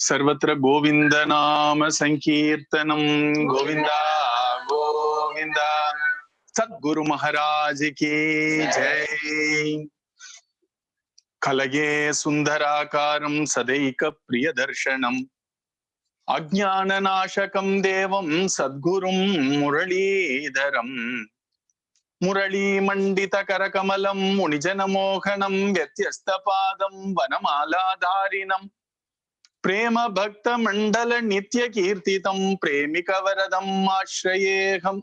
सर्वत्र गोविंद नाम संकीर्तनम गोविंदा गोविंदा। सद्गुरु महाराज की जय। कलगे सुंदराकारं सदैक प्रिय दर्शनम अज्ञाननाशकं देवं सद्गुरुं मुरलीधरम् मुरलीमण्डितकरकमलं मुनिजनमोहनं व्यत्यस्तपादं वनमालाधारिणं प्रेम भक्त मंडल नित्य कीर्तितं प्रेमिकवरदम् आश्रयेऽहम्।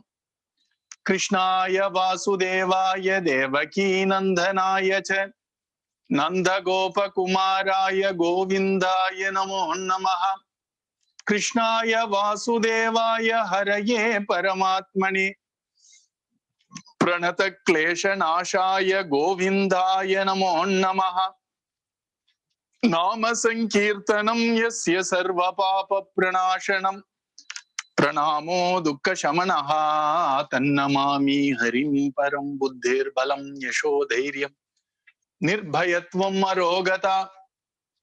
कृष्णाय वासुदेवाय देवकीनन्दनाय च नन्दगोपकुमाराय गोविन्दाय नमो नमः। कृष्णाय वासुदेवाय हरये परमात्मने प्रणतक्लेशनाशाय गोविन्दाय नमो नमः। नाम संकीर्तनं यस्य सर्वपापप्रणाशनं प्रणामो दुःखशमनः तन्नमामि हरिं परं। बुद्धिर्बलं यशोधैर्यं निर्भयत्वम् अरोगता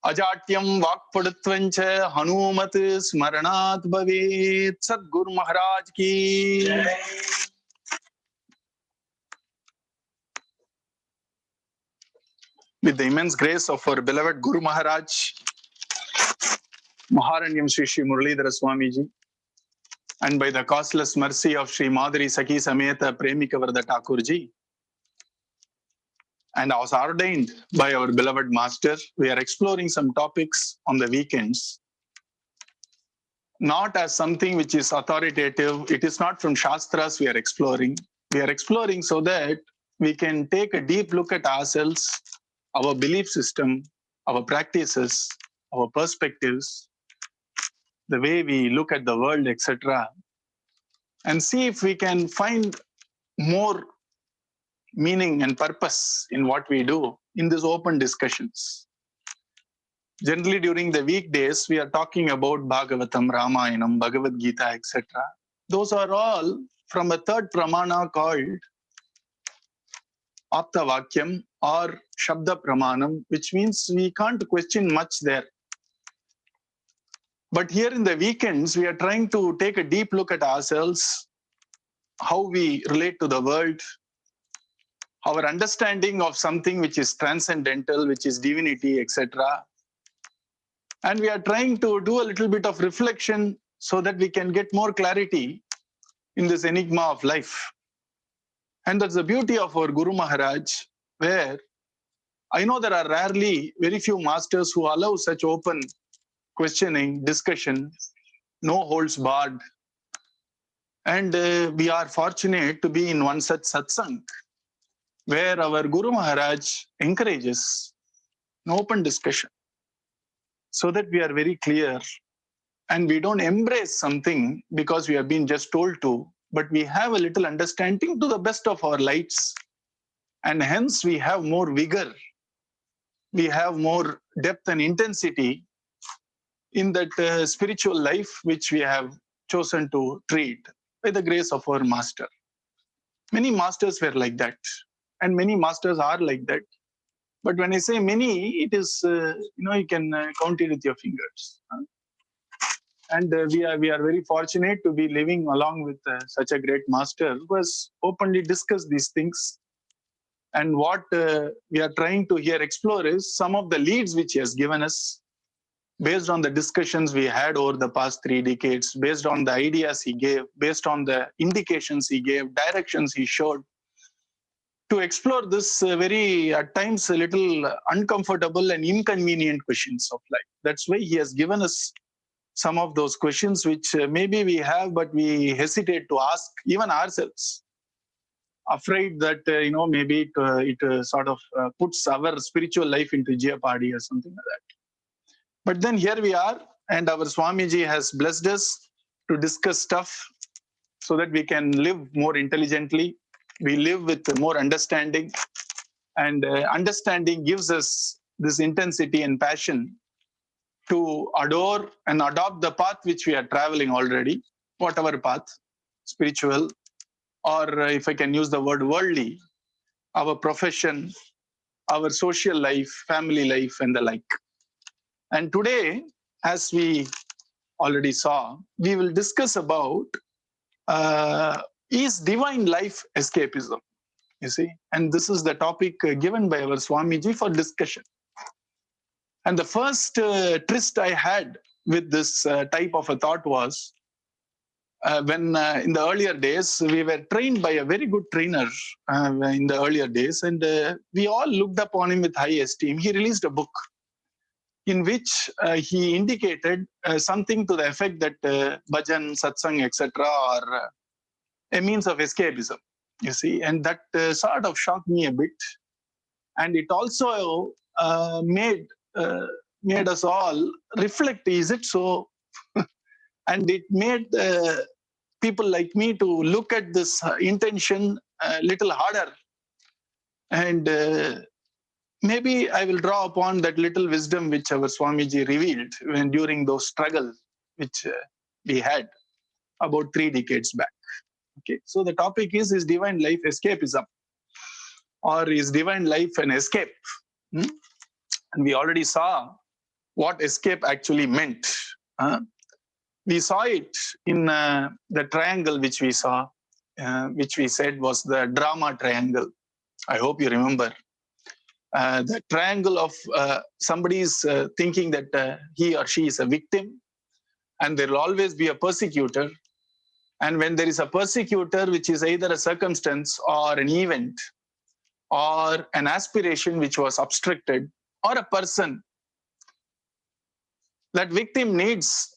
अजाट्यं वाक्पटुत्वं च हनुमत् स्मरणात् भवेत्। सद्गुरु महाराज की जय। With the immense grace of our beloved Guru Maharaj, Maharanyam Sri Sri Muralidhara Swamiji, and by the causeless mercy of Sri Madhuri Sakhi Sameta Premika Varda Thakurji, and as ordained by our beloved master, we are exploring some topics on the weekends, not as something which is authoritative. It is not from Shastras we are exploring. We are exploring so that we can take a deep look at ourselves, our belief system, our practices, our perspectives, the way we look at the world, etc., and see if we can find more meaning and purpose in what we do in these open discussions. Generally, during the weekdays, we are talking about Bhagavatam, Ramayanam, Bhagavad Gita, etc. Those are all from a third pramana called Apta Vakyam or Shabda Pramanam, which means we can't question much there. But here in the weekends, we are trying to take a deep look at ourselves, how we relate to the world, our understanding of something which is transcendental, which is divinity, etc. And we are trying to do a little bit of reflection so that we can get more clarity in this enigma of life. And that's the beauty of our Guru Maharaj, where I know there are rarely very few masters who allow such open questioning, discussion, no holds barred. And we are fortunate to be in one such satsang, where our Guru Maharaj encourages an open discussion so that we are very clear and we don't embrace something because we have been just told to, but we have a little understanding to the best of our lights, and hence we have more vigor, we have more depth and intensity in that spiritual life which we have chosen to treat by the grace of our master. Many masters were like that, and many masters are like that. But when I say many, it is, you can count it with your fingers. And we are very fortunate to be living along with such a great master who has openly discussed these things. And what we are trying to here explore is some of the leads which he has given us based on the discussions we had over the past 3 decades, based on the ideas he gave, based on the indications he gave, directions he showed, to explore this very, at times, a little uncomfortable and inconvenient questions of life. That's why he has given us some of those questions which maybe we have, but we hesitate to ask even ourselves, afraid that, maybe it sort of puts our spiritual life into jeopardy or something like that. But then here we are, and our Swamiji has blessed us to discuss stuff so that we can live more intelligently. We live with more understanding, and understanding gives us this intensity and passion to adore and adopt the path which we are traveling already, whatever path, spiritual, or if I can use the word worldly, our profession, our social life, family life, and the like. And today, as we already saw, we will discuss about is divine life escapism, you see. And this is the topic given by our Swamiji for discussion. And the first tryst I had with this type of a thought was when in the earlier days, we were trained by a very good trainer in the earlier days, and we all looked upon him with high esteem. He released a book in which he indicated something to the effect that bhajan, satsang, etc. are a means of escapism, you see. And that sort of shocked me a bit. And it also made us all reflect, is it so? And it made people like me to look at this intention a little harder. And maybe I will draw upon that little wisdom which our Swamiji revealed when during those struggles which we had about 3 decades back. Okay, so the topic is divine life escapism, or is divine life an escape? And we already saw what escape actually meant. We saw it in the triangle which we saw, which we said was the drama triangle. I hope you remember. The triangle of somebody is thinking that he or she is a victim, and there will always be a persecutor. And when there is a persecutor, which is either a circumstance or an event or an aspiration which was obstructed, or a person, that victim needs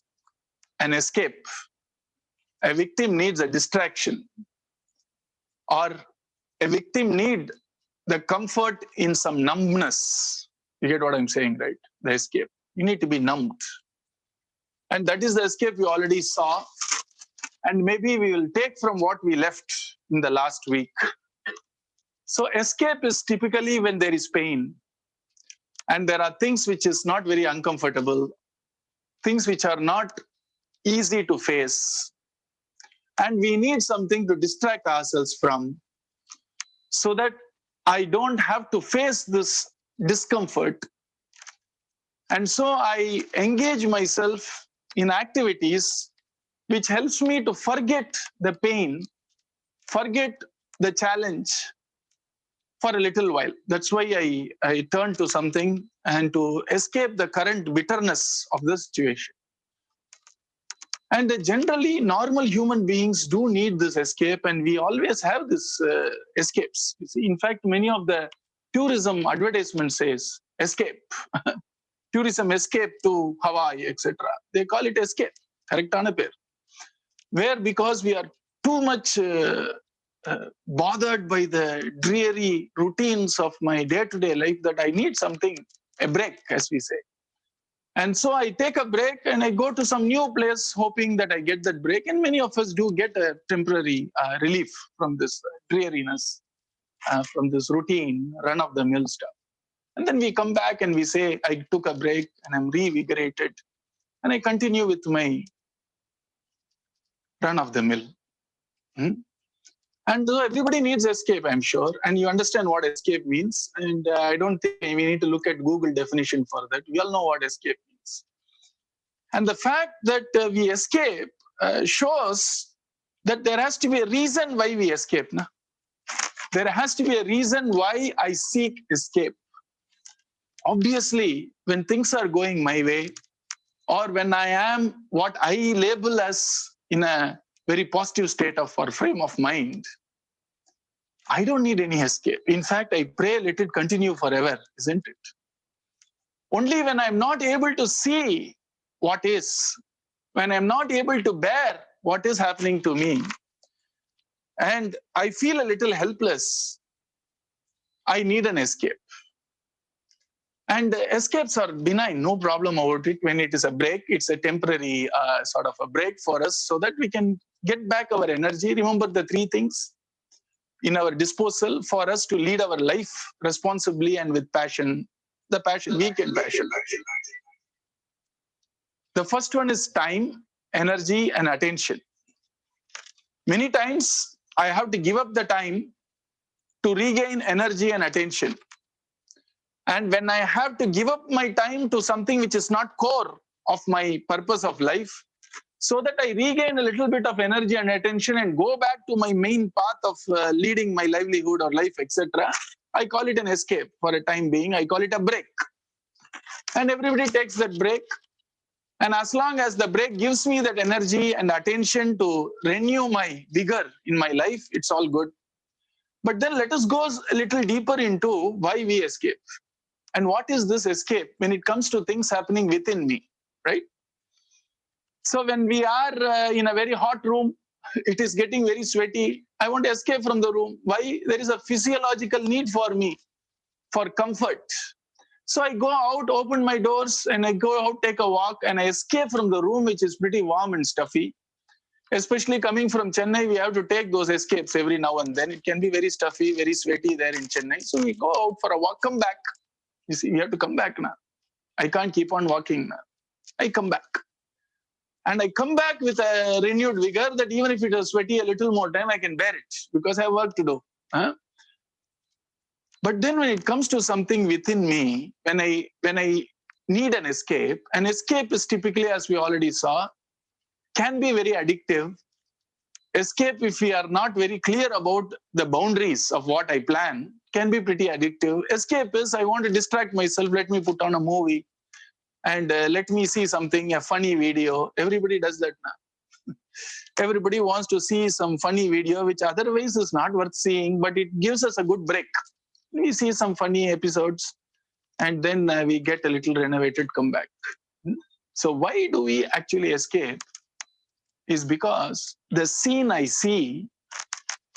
an escape. A victim needs a distraction, or a victim needs the comfort in some numbness. You get what I'm saying, right? The escape. You need to be numbed. And that is the escape we already saw. And maybe we will take from what we left in the last week. So escape is typically when there is pain, and there are things which is not very uncomfortable, things which are not easy to face, and we need something to distract ourselves from, so that I don't have to face this discomfort. And so I engage myself in activities which helps me to forget the pain, forget the challenge for a little while. That's why I turn to something and to escape the current bitterness of the situation. And generally, normal human beings do need this escape, and we always have this escapes. You see, in fact, many of the tourism advertisements says escape, tourism escape to Hawaii, etc. They call it escape. Correct, pair. Where because we are too much bothered by the dreary routines of my day-to-day life that I need something, a break, as we say. And so I take a break and I go to some new place hoping that I get that break. And many of us do get a temporary relief from this dreariness, from this routine, run-of-the-mill stuff. And then we come back and we say, I took a break and I'm revigorated. And I continue with my run-of-the-mill. And so everybody needs escape, I'm sure. And you understand what escape means. And I don't think we need to look at Google definition for that. We all know what escape means. And the fact that we escape shows that there has to be a reason why we escape. Na? There has to be a reason why I seek escape. Obviously, when things are going my way, or when I am what I label as in a very positive state of or frame of mind, I don't need any escape. In fact, I pray let it continue forever, isn't it? Only when I'm not able to see what is, when I'm not able to bear what is happening to me, and I feel a little helpless, I need an escape. And escapes are benign, no problem about it. When it is a break, it's a temporary sort of a break for us so that we can get back our energy. Remember the 3 things in our disposal for us to lead our life responsibly and with passion. The passion, weekend passion. The first one is time, energy, and attention. Many times I have to give up the time to regain energy and attention. And when I have to give up my time to something which is not core of my purpose of life, so that I regain a little bit of energy and attention and go back to my main path of leading my livelihood or life, etc. I call it an escape for a time being. I call it a break. And everybody takes that break. And as long as the break gives me that energy and attention to renew my vigor in my life, it's all good. But then let us go a little deeper into why we escape. And what is this escape when it comes to things happening within me, right? So when we are in a very hot room, it is getting very sweaty. I want to escape from the room. Why? There is a physiological need for me for comfort. So I go out, open my doors, and I go out, take a walk, and I escape from the room, which is pretty warm and stuffy. Especially coming from Chennai, we have to take those escapes every now and then. It can be very stuffy, very sweaty there in Chennai. So we go out for a walk, come back. You see, we have to come back now. I can't keep on walking now. I come back. And I come back with a renewed vigor that even if it is sweaty a little more time, I can bear it because I have work to do. Huh? But then when it comes to something within me, when I need an escape is typically, as we already saw, can be very addictive. Escape, if we are not very clear about the boundaries of what I plan, can be pretty addictive. Escape is, I want to distract myself, let me put on a movie and let me see something, a funny video. Everybody does that now. Everybody wants to see some funny video, which otherwise is not worth seeing, but it gives us a good break. We see some funny episodes and then we get a little renovated comeback. So why do we actually escape? Is because the scene I see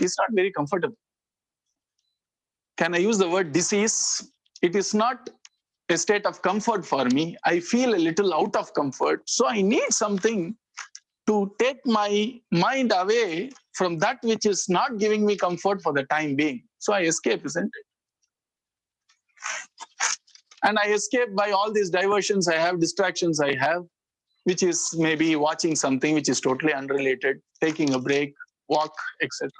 is not very comfortable. Can I use the word disease? It is not a state of comfort for me. I feel a little out of comfort. So I need something to take my mind away from that which is not giving me comfort for the time being. So I escape, isn't it? And I escape by all these diversions I have, distractions I have, which is maybe watching something which is totally unrelated, taking a break, walk, etc.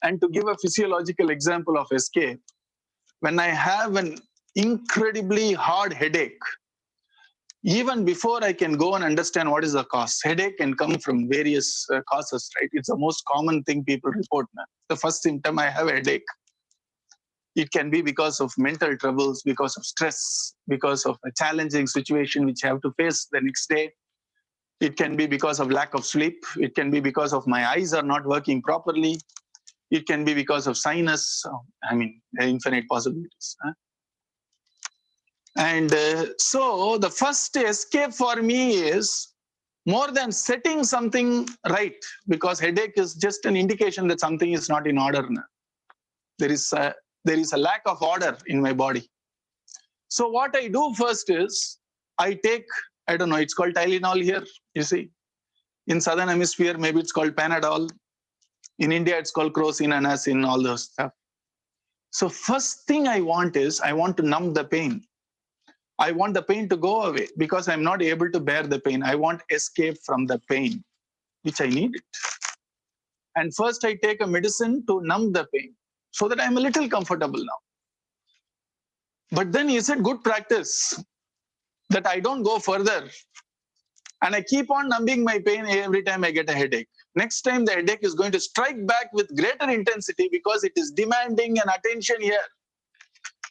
And to give a physiological example of escape, when I have an incredibly hard headache, even before I can go and understand what is the cause, headache can come from various causes, right? It's the most common thing people report now. The first symptom, I have a headache. It can be because of mental troubles, because of stress, because of a challenging situation which I have to face the next day. It can be because of lack of sleep. It can be because of my eyes are not working properly. It can be because of sinus. I mean, there are infinite possibilities. Huh? And so the first escape for me is more than setting something right, because headache is just an indication that something is not in order now. There is a lack of order in my body. So what I do first is I take, I don't know, it's called Tylenol here, you see. In Southern Hemisphere, maybe it's called Panadol. In India, it's called Crocin, Anacin, all those stuff. So first thing I want is, I want to numb the pain. I want the pain to go away because I'm not able to bear the pain. I want escape from the pain, which I need it. And first I take a medicine to numb the pain so that I'm a little comfortable now. But then is it good practice that I don't go further and I keep on numbing my pain every time I get a headache? Next time the headache is going to strike back with greater intensity because it is demanding an attention here.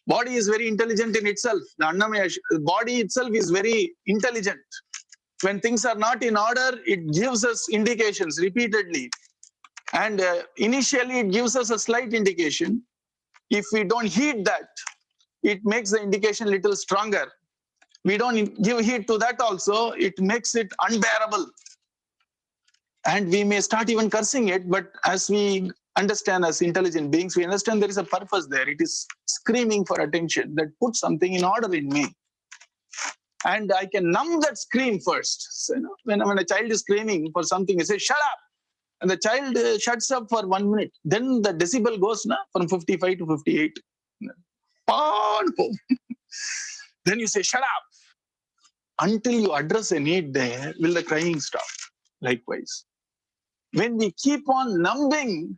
Body is very intelligent in itself. The Annamaya body itself is very intelligent. When things are not in order, it gives us indications repeatedly. And initially, it gives us a slight indication. If we don't heed that, it makes the indication a little stronger. We don't give heed to that also, it makes it unbearable. And we may start even cursing it, but as we understand as intelligent beings, we understand there is a purpose there. It is screaming for attention that puts something in order in me. And I can numb that scream first. So, when a child is screaming for something, you say, shut up. And the child shuts up for 1 minute. Then the decibel goes from 55 to 58. Then you say, shut up. Until you address a need there, will the crying stop? Likewise. When we keep on numbing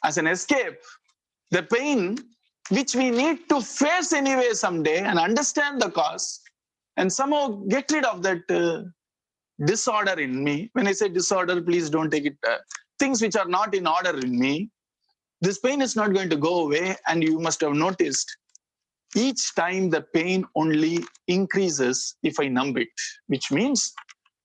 as an escape the pain, which we need to face anyway someday and understand the cause, and somehow get rid of that disorder in me. When I say disorder, please don't take it, things which are not in order in me, this pain is not going to go away. And you must have noticed each time the pain only increases if I numb it, which means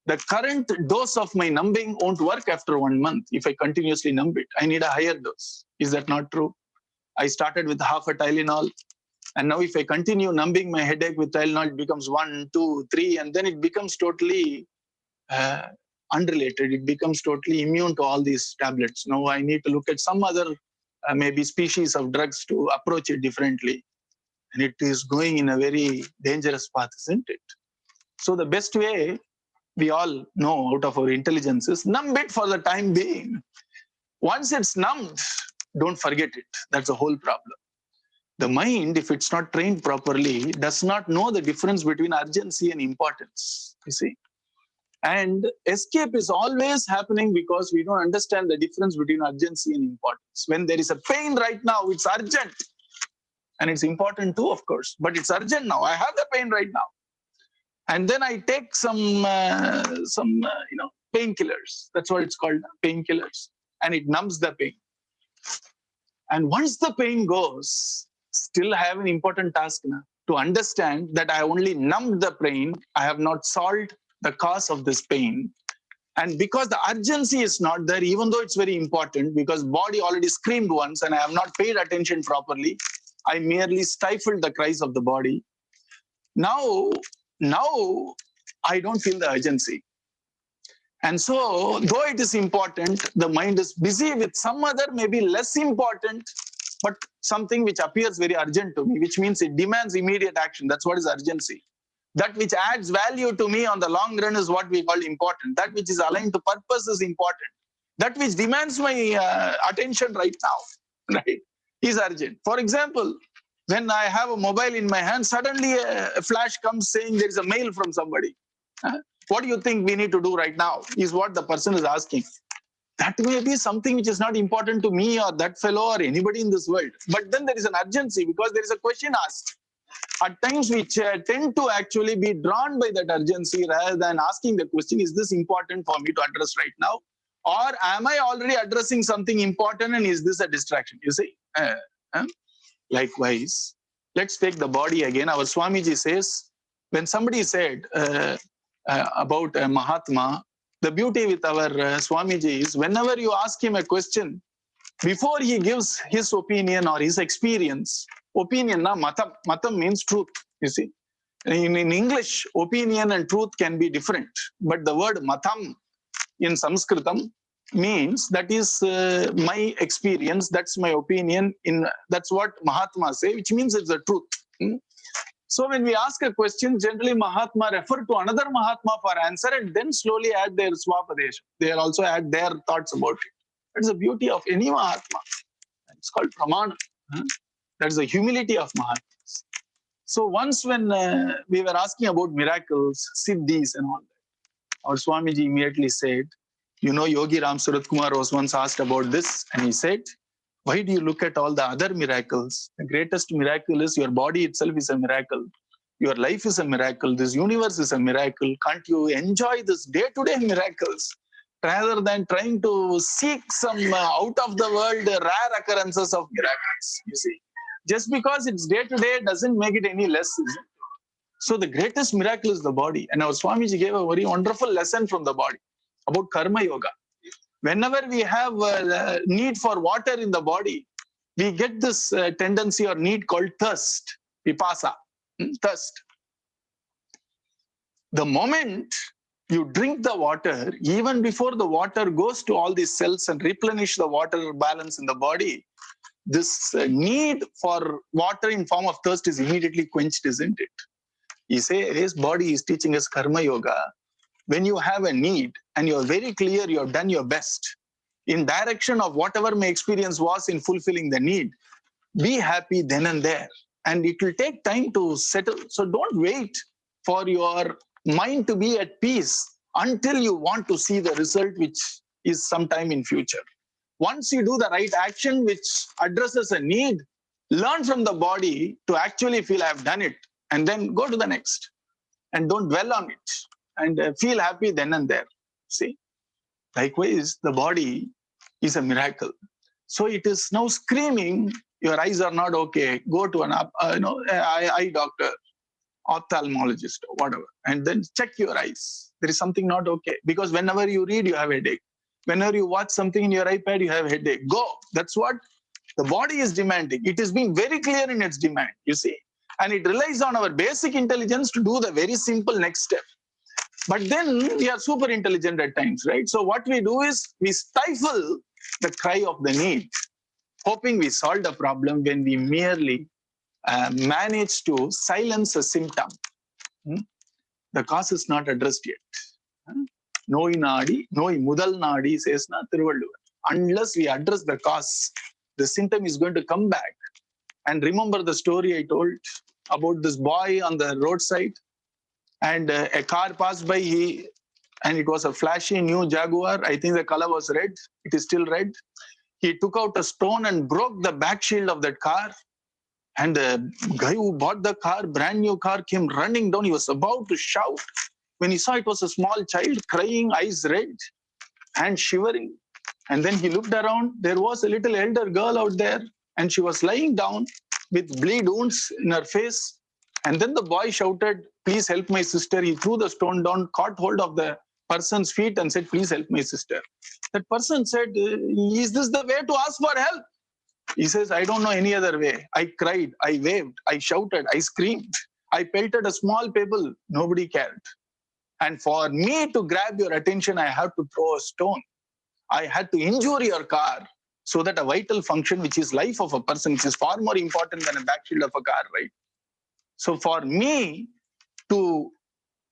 the current dose of my numbing won't work after 1 month if I continuously numb it. I need a higher dose. Is that not true? I started with half a Tylenol, and now if I continue numbing my headache with Tylenol, it becomes 1, 2, 3, and then it becomes totally unrelated. It becomes totally immune to all these tablets. Now I need to look at some other maybe species of drugs to approach it differently. And it is going in a very dangerous path, isn't it? So the best way, we all know out of our intelligence, is numb it for the time being. Once it's numbed, don't forget it. That's the whole problem. The mind, if it's not trained properly, does not know the difference between urgency and importance, you see. And escape is always happening because we don't understand the difference between urgency and importance. When there is a pain right now, it's urgent. And it's important too, of course, but it's urgent now. I have the pain right now. And then I take some painkillers. That's what it's called, painkillers. And it numbs the pain. And once the pain goes, still I have an important task now to understand that I only numbed the pain. I have not solved the cause of this pain. And because the urgency is not there, even though it's very important, because body already screamed once and I have not paid attention properly, I merely stifled the cries of the body. Now I don't feel the urgency. And so, though it is important, the mind is busy with some other, maybe less important, but something which appears very urgent to me, which means it demands immediate action. That's what is urgency. That which adds value to me on the long run is what we call important. That which is aligned to purpose is important. That which demands my attention right now, right, is urgent. For example, when I have a mobile in my hand, suddenly a flash comes saying there is a mail from somebody. What do you think we need to do right now is what the person is asking. That may be something which is not important to me or that fellow or anybody in this world. But then there is an urgency because there is a question asked. At times we tend to actually be drawn by that urgency rather than asking the question, is this important for me to address right now? Or am I already addressing something important and is this a distraction? You see? Likewise, let's take the body again. Our Swamiji says, when somebody said about a Mahatma, the beauty with our Swamiji is whenever you ask him a question, before he gives his opinion or his experience, opinion, matam means truth, you see. In English, opinion and truth can be different, but the word matam in Sanskritam means that is my experience, that's my opinion, that's what Mahatma say, which means it's the truth. So when we ask a question, generally Mahatma refer to another Mahatma for answer and then slowly add their swapadesha. They also add their thoughts about it. That's the beauty of any Mahatma. It's called pramana. That is the humility of Mahatmas. So once when we were asking about miracles, siddhis and all that, our Swamiji immediately said, you know, Yogi Ram Surat Kumar was once asked about this and he said, why do you look at all the other miracles? The greatest miracle is your body itself is a miracle. Your life is a miracle. This universe is a miracle. Can't you enjoy this day-to-day miracles rather than trying to seek some out of the world rare occurrences of miracles? You see, just because it's day-to-day doesn't make it any less. So the greatest miracle is the body. And our Swamiji gave a very wonderful lesson from the body about karma yoga. Whenever we have need for water in the body, we get this tendency or need called thirst, pipasa, thirst. The moment you drink the water, even before the water goes to all these cells and replenish the water balance in the body, this need for water in form of thirst is immediately quenched, isn't it? He says body is teaching us karma yoga. When you have a need and you're very clear you have done your best in direction of whatever my experience was in fulfilling the need, be happy then and there. And it will take time to settle. So don't wait for your mind to be at peace until you want to see the result, which is sometime in future. Once you do the right action which addresses a need, learn from the body to actually feel I have done it and then go to the next. and don't dwell on it and feel happy then and there. See, likewise, the body is a miracle. So it is now screaming, your eyes are not okay. Go to an eye doctor, ophthalmologist, or whatever, and then check your eyes. There is something not okay. Because whenever you read, you have a headache. Whenever you watch something in your iPad, you have a headache. Go. That's what the body is demanding. It is being very clear in its demand, you see. And it relies on our basic intelligence to do the very simple next step. But then we are super intelligent at times, right? So what we do is we stifle the cry of the need, hoping we solve the problem when we merely manage to silence a symptom. The cause is not addressed yet. Noi nadi, noi mudal nadi, says na Thiruvalluvar. Unless we address the cause, the symptom is going to come back. And remember the story I told about this boy on the roadside, and a car passed by, and it was a flashy new Jaguar. I think the color was red. It is still red. He took out a stone and broke the back shield of that car. And the guy who bought the car, brand new car, came running down. He was about to shout when he saw it was a small child crying, eyes red and shivering. And then he looked around. There was a little elder girl out there, and she was lying down with bleed wounds in her face. And then the boy shouted, please help my sister. He threw the stone down, caught hold of the person's feet and said, please help my sister. That person said, is this the way to ask for help? He says, I don't know any other way. I cried, I waved, I shouted, I screamed. I pelted a small pebble. Nobody cared. And for me to grab your attention, I had to throw a stone. I had to injure your car so that a vital function, which is life of a person, which is far more important than a back shield of a car, right? So for me to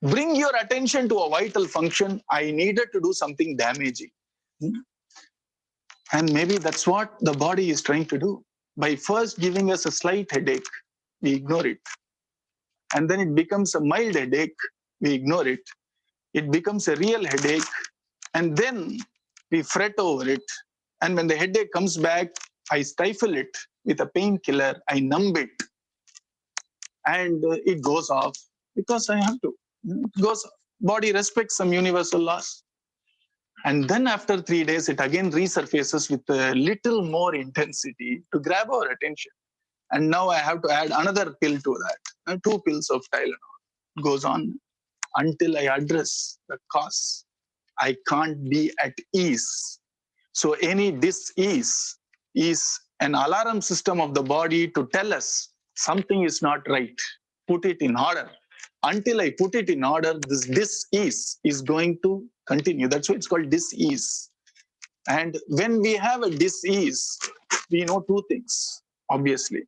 bring your attention to a vital function, I needed to do something damaging. And maybe that's what the body is trying to do. By first giving us a slight headache, we ignore it. And then it becomes a mild headache, we ignore it. It becomes a real headache, and then we fret over it. And when the headache comes back, I stifle it with a painkiller, I numb it, and it goes off because I have to. It goes off. Body respects some universal laws. And then after 3 days, it again resurfaces with a little more intensity to grab our attention. And now I have to add another pill to that, 2 pills of Tylenol. It goes on until I address the cause. I can't be at ease. So any dis-ease is an alarm system of the body to tell us something is not right. Put it in order. Until I put it in order, this dis-ease is going to continue. That's why it's called dis-ease. And when we have a dis-ease, we know 2 things, obviously.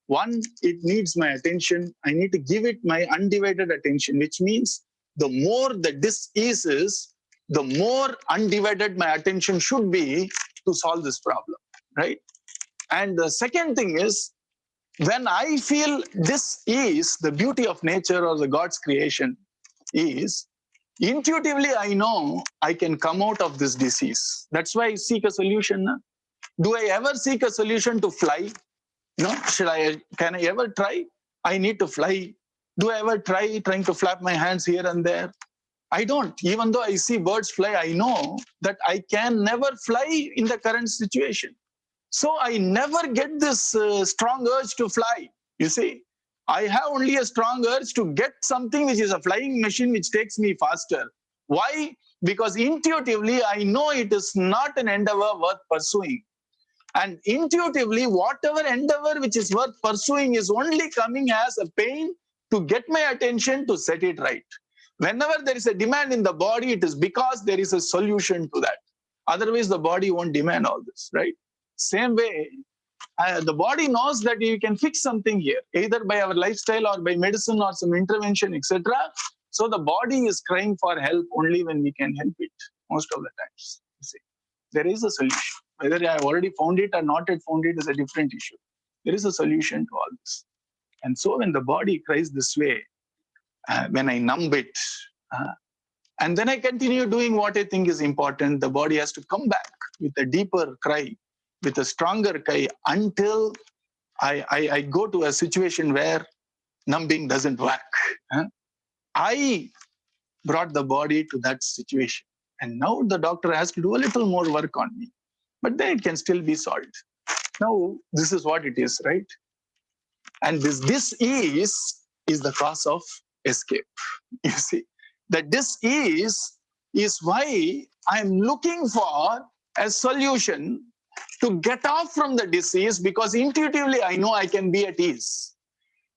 One, it needs my attention. I need to give it my undivided attention, which means the more the dis-ease is, the more undivided my attention should be to solve this problem, right? And the second thing is, when I feel dis-ease, the beauty of nature or the God's creation is, intuitively I know I can come out of this disease. That's why I seek a solution. Do I ever seek a solution to fly? No. Can I ever try? I need to fly. Do I ever trying to flap my hands here and there? I don't. Even though I see birds fly, I know that I can never fly in the current situation. So I never get this strong urge to fly. You see, I have only a strong urge to get something which is a flying machine which takes me faster. Why? Because intuitively I know it is not an endeavor worth pursuing. And intuitively, whatever endeavor which is worth pursuing is only coming as a pain to get my attention to set it right. Whenever there is a demand in the body, it is because there is a solution to that. Otherwise, the body won't demand all this, right? Same way, the body knows that you can fix something here, either by our lifestyle or by medicine or some intervention, etc. So the body is crying for help only when we can help it, most of the times. You see, there is a solution. Whether I have already found it or not yet found it is a different issue. There is a solution to all this. And so when the body cries this way, when I numb it, and then I continue doing what I think is important, the body has to come back with a deeper cry, with a stronger cry, until I go to a situation where numbing doesn't work. I brought the body to that situation. And now the doctor has to do a little more work on me. But then it can still be solved. Now, this is what it is, right? And this is the cause of escape. You see, that this is why I'm looking for a solution to get off from the disease, because intuitively I know I can be at ease.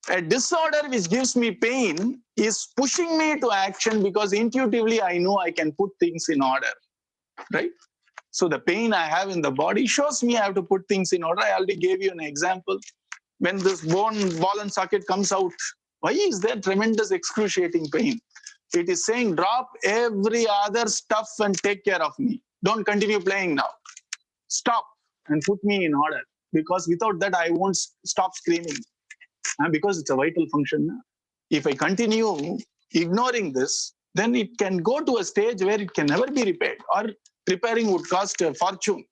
A disorder which gives me pain is pushing me to action because intuitively I know I can put things in order, right? So the pain I have in the body shows me I have to put things in order. I already gave you an example. When this ball and socket comes out, why is there tremendous excruciating pain? It is saying, drop every other stuff and take care of me. Don't continue playing now. Stop and put me in order. Because without that, I won't stop screaming. Because it's a vital function. If I continue ignoring this, then it can go to a stage where it can never be repaired, or repairing would cost a fortune,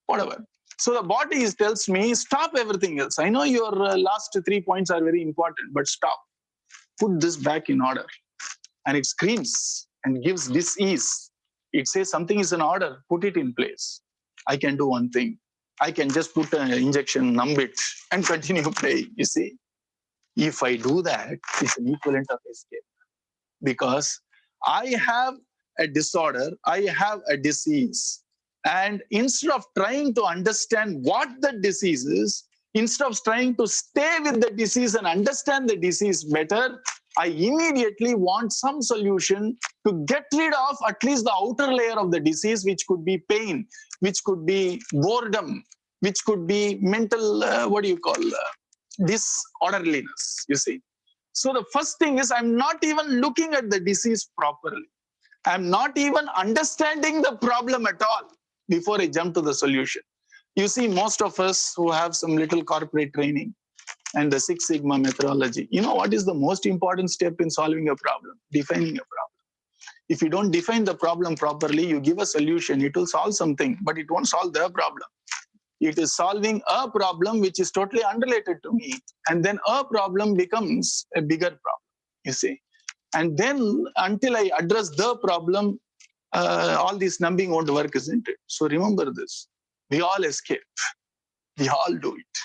whatever. So the body tells me, stop everything else. I know your last 3 points are very important, but stop. Put this back in order. And it screams and gives dis-ease. It says something is in order, put it in place. I can do one thing. I can just put an injection, numb it, and continue playing, you see. If I do that, it's an equivalent of escape. Because I have a disorder, I have a disease. And instead of trying to understand what the disease is, instead of trying to stay with the disease and understand the disease better, I immediately want some solution to get rid of at least the outer layer of the disease, which could be pain, which could be boredom, which could be mental, disorderliness, you see. So the first thing is, I'm not even looking at the disease properly. I'm not even understanding the problem at all before I jump to the solution. You see, most of us who have some little corporate training and the Six Sigma methodology, you know what is the most important step in solving a problem? Defining a problem. If you don't define the problem properly, you give a solution, it will solve something, but it won't solve the problem. It is solving a problem which is totally unrelated to me. And then a problem becomes a bigger problem, you see. And then until I address the problem, all this numbing won't work, isn't it? So remember this. We all escape. We all do it.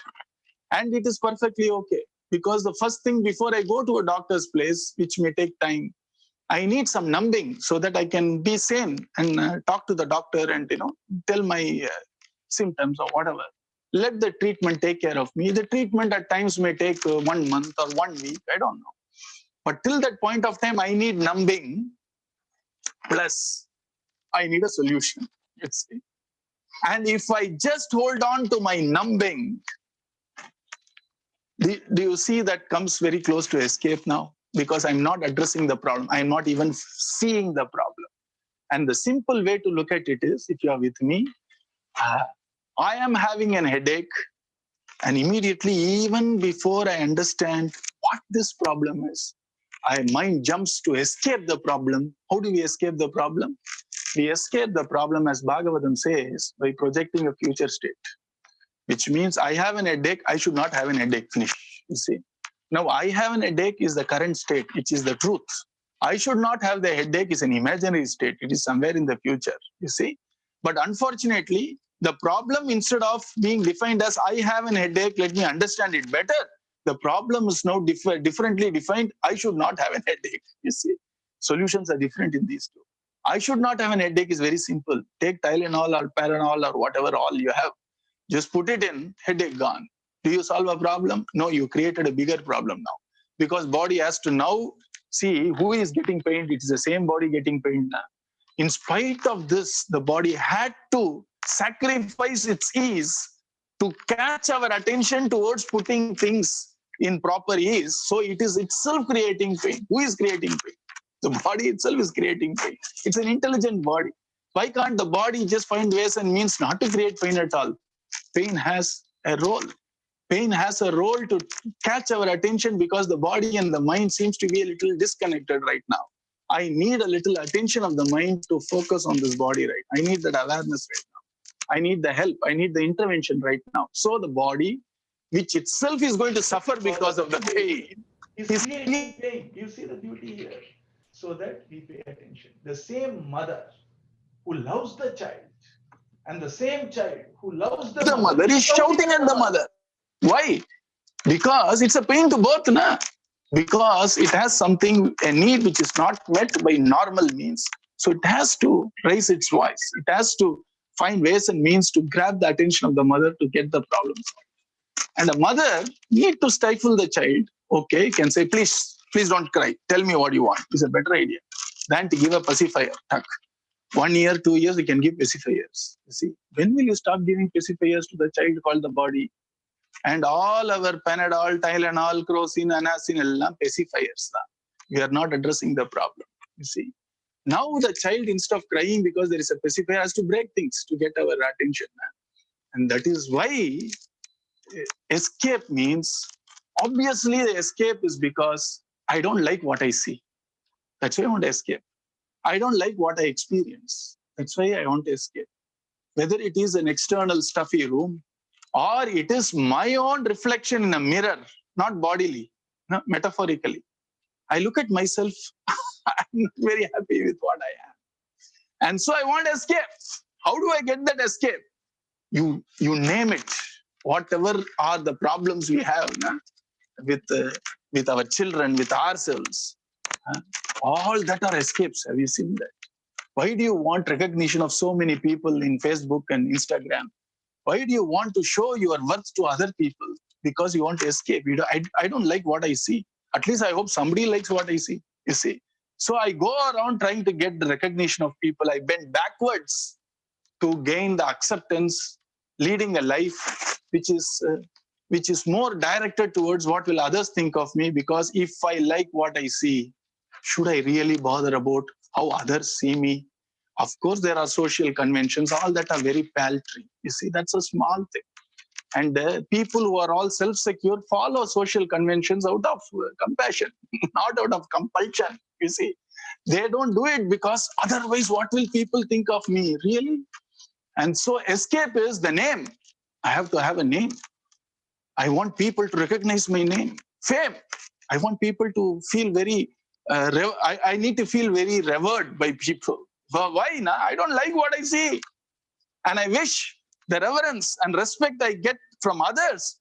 And it is perfectly okay. Because the first thing before I go to a doctor's place, which may take time, I need some numbing so that I can be sane and talk to the doctor and, tell my symptoms or whatever. Let the treatment take care of me. The treatment at times may take 1 month or 1 week. I don't know. But till that point of time, I need numbing, plus I need a solution, you see. And if I just hold on to my numbing, do you see that comes very close to escape now? Because I'm not addressing the problem. I'm not even seeing the problem. And the simple way to look at it is, if you are with me, I am having an headache, and immediately, even before I understand what this problem is, my mind jumps to escape the problem. How do we escape the problem? We escape the problem, as Bhagavatam says, by projecting a future state, which means I have an headache, I should not have an headache. Finish. You see. Now, I have an headache is the current state, which is the truth. I should not have the headache is an imaginary state. It is somewhere in the future, you see. But unfortunately, the problem, instead of being defined as I have an headache, let me understand it better, the problem is now differently defined. I should not have an headache, you see. Solutions are different in these two. I should not have an headache is very simple. Take Tylenol or Paranol or whatever all you have. Just put it in, headache gone. Do you solve a problem? No, you created a bigger problem now. Because body has to now see who is getting pained. It is the same body getting pained now. In spite of this, the body had to sacrifice its ease to catch our attention towards putting things in proper ease. So it is itself creating pain. Who is creating pain? The body itself is creating pain. It's an intelligent body. Why can't the body just find ways and means not to create pain at all? Pain has a role. Pain has a role to catch our attention because the body and the mind seems to be a little disconnected right now. I need a little attention of the mind to focus on this body, right? I need that awareness right now. I need the help. I need the intervention right now. So the body, which itself is going to suffer because of the pain, is creating pain. Do you see the beauty here? so that we pay attention. The same mother who loves the child and the same child who loves the mother is shouting at the mother. Why? Because it's a pain to both, na? Because it has something, a need which is not met by normal means. So it has to raise its voice. It has to find ways and means to grab the attention of the mother to get the problem solved. And the mother need to stifle the child. Okay, can say, please don't cry. Tell me what you want. It's a better idea than to give a pacifier. 1 year, 2 years, you can give pacifiers. You see, when will you stop giving pacifiers to the child called the body? And all our Panadol, Tylenol, Crocin, Anacin, all pacifiers. We are not addressing the problem. You see, now the child, instead of crying because there is a pacifier, has to break things to get our attention. And that is why escape means, obviously, the escape is because I don't like what I see. That's why I want to escape. I don't like what I experience. That's why I want to escape. Whether it is an external stuffy room or it is my own reflection in a mirror, not bodily, no, metaphorically. I look at myself, I'm not very happy with what I am. And so I want to escape. How do I get that escape? You name it. Whatever are the problems we have with our children, with ourselves, all that are escapes. Have you seen that? Why do you want recognition of so many people in Facebook and Instagram? Why do you want to show your worth to other people? Because you want to escape. I don't like what I see. At least I hope somebody likes what I see. You see. So I go around trying to get the recognition of people. I bend backwards to gain the acceptance, leading a life which is more directed towards what will others think of me. Because if I like what I see, should I really bother about how others see me? Of course, there are social conventions, all that are very paltry. You see, that's a small thing. And people who are all self-secure follow social conventions out of compassion, not out of compulsion. You see, they don't do it because otherwise, what will people think of me? Really? And so, escape is the name. I have to have a name. I want people to recognize my name. Fame. I want people to feel very. I need to feel very revered by people. Why? I don't like what I see. And I wish the reverence and respect I get from others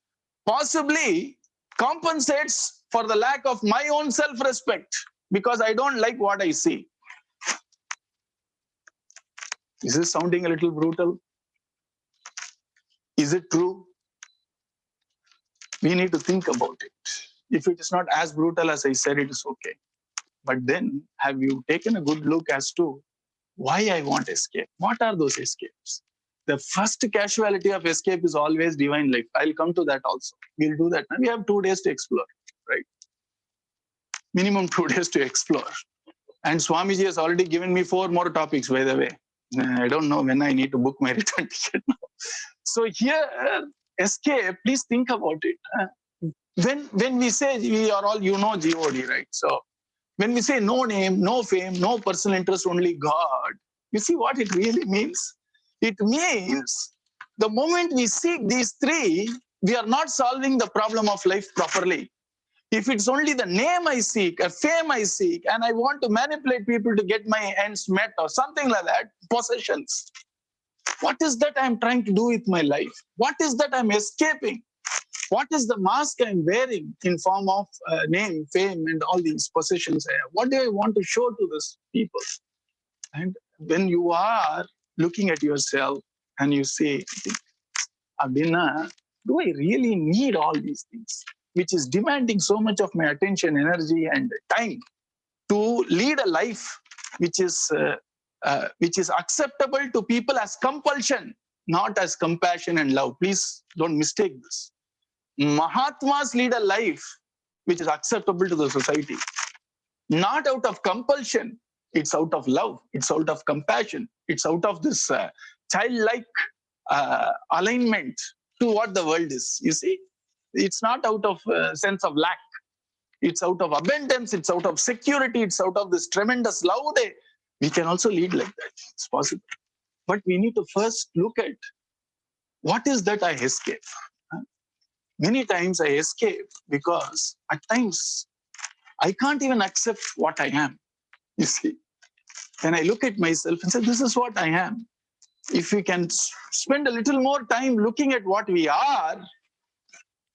possibly compensates for the lack of my own self-respect because I don't like what I see. Is this sounding a little brutal? Is it true? We need to think about it. If it is not as brutal as I said, it is okay. But then have you taken a good look as to why I want escape? What are those escapes? The first casualty of escape is always divine life. I'll come to that also. We'll do that. We have 2 days to explore, right? Minimum 2 days to explore. And Swamiji has already given me 4 more topics, by the way. I don't know when I need to book my return ticket now. So here, escape, please think about it. When we say we are all, GOD, right? So when we say no name, no fame, no personal interest, only God, you see what it really means? It means the moment we seek these 3, we are not solving the problem of life properly. If it's only the name I seek, a fame I seek, and I want to manipulate people to get my ends met or something like that, possessions. What is that I'm trying to do with my life? What is that I'm escaping? What is the mask I'm wearing in form of name, fame, and all these possessions I have? What do I want to show to these people? And when you are looking at yourself and you say, Abhina, do I really need all these things, which is demanding so much of my attention, energy, and time to lead a life which is acceptable to people as compulsion, not as compassion and love. Please don't mistake this. Mahatmas lead a life which is acceptable to the society, not out of compulsion. It's out of love. It's out of compassion. It's out of this childlike alignment to what the world is. You see, it's not out of sense of lack. It's out of abundance. It's out of security. It's out of this tremendous love. We can also lead like that. It's possible. But we need to first look at what is that I escape. Many times I escape because at times I can't even accept what I am. You see, when I look at myself and say, this is what I am. If we can spend a little more time looking at what we are,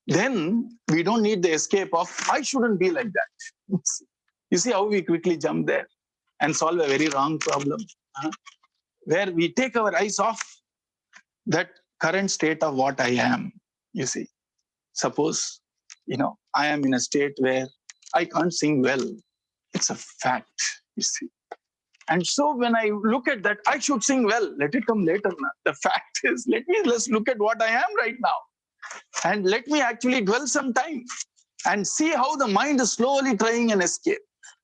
then we don't need the escape of, I shouldn't be like that. You see how we quickly jump there and solve a very wrong problem, where we take our eyes off that current state of what I am. You see, suppose, I am in a state where I can't sing well. It's a fact, you see. And so when I look at that, I should sing well. Let it come later. The fact is, let's look at what I am right now. And let me actually dwell some time and see how the mind is slowly trying an escape.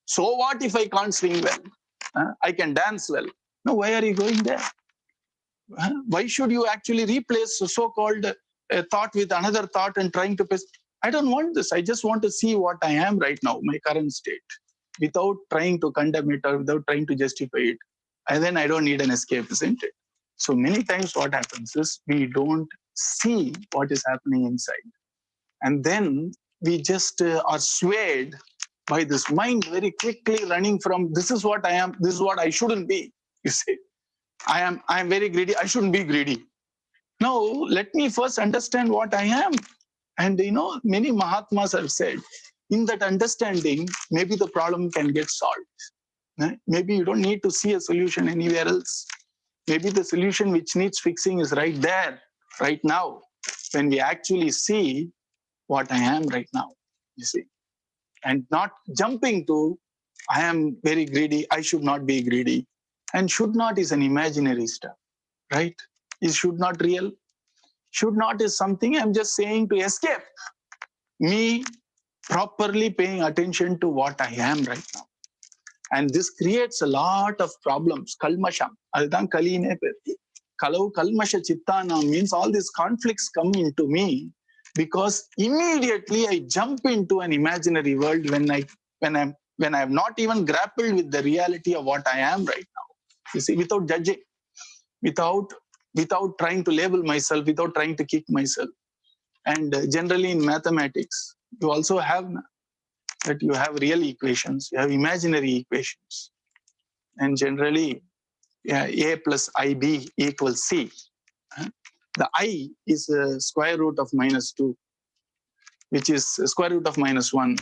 So what if I can't sing well? I can dance well. No, why are you going there? Why should you actually replace a so-called thought with another thought and trying to... I don't want this. I just want to see what I am right now, my current state, without trying to condemn it or without trying to justify it. And then I don't need an escape, isn't it? So many times what happens is we don't see what is happening inside. And then we just are swayed by this mind very quickly running from, this is what I am, this is what I shouldn't be. You see, I am very greedy, I shouldn't be greedy. No, let me first understand what I am. And many Mahatmas have said, in that understanding, maybe the problem can get solved. Maybe you don't need to see a solution anywhere else. Maybe the solution which needs fixing is right there, right now, when we actually see what I am right now, you see. And not jumping to, I am very greedy, I should not be greedy. And should not is an imaginary stuff, right? Is should not real? Should not is something I'm just saying to escape me properly paying attention to what I am right now. And this creates a lot of problems. Kalmasham. Adhan kaline pe. Kalau kalmasha chittana means all these conflicts come into me because immediately I jump into an imaginary world when I have not even grappled with the reality of what I am right now. You see, without judging, without trying to label myself, without trying to kick myself. And generally in mathematics, you also have that you have real equations, you have imaginary equations. And generally, A plus IB equals C. The I is the square root of -2, which is square root of -1,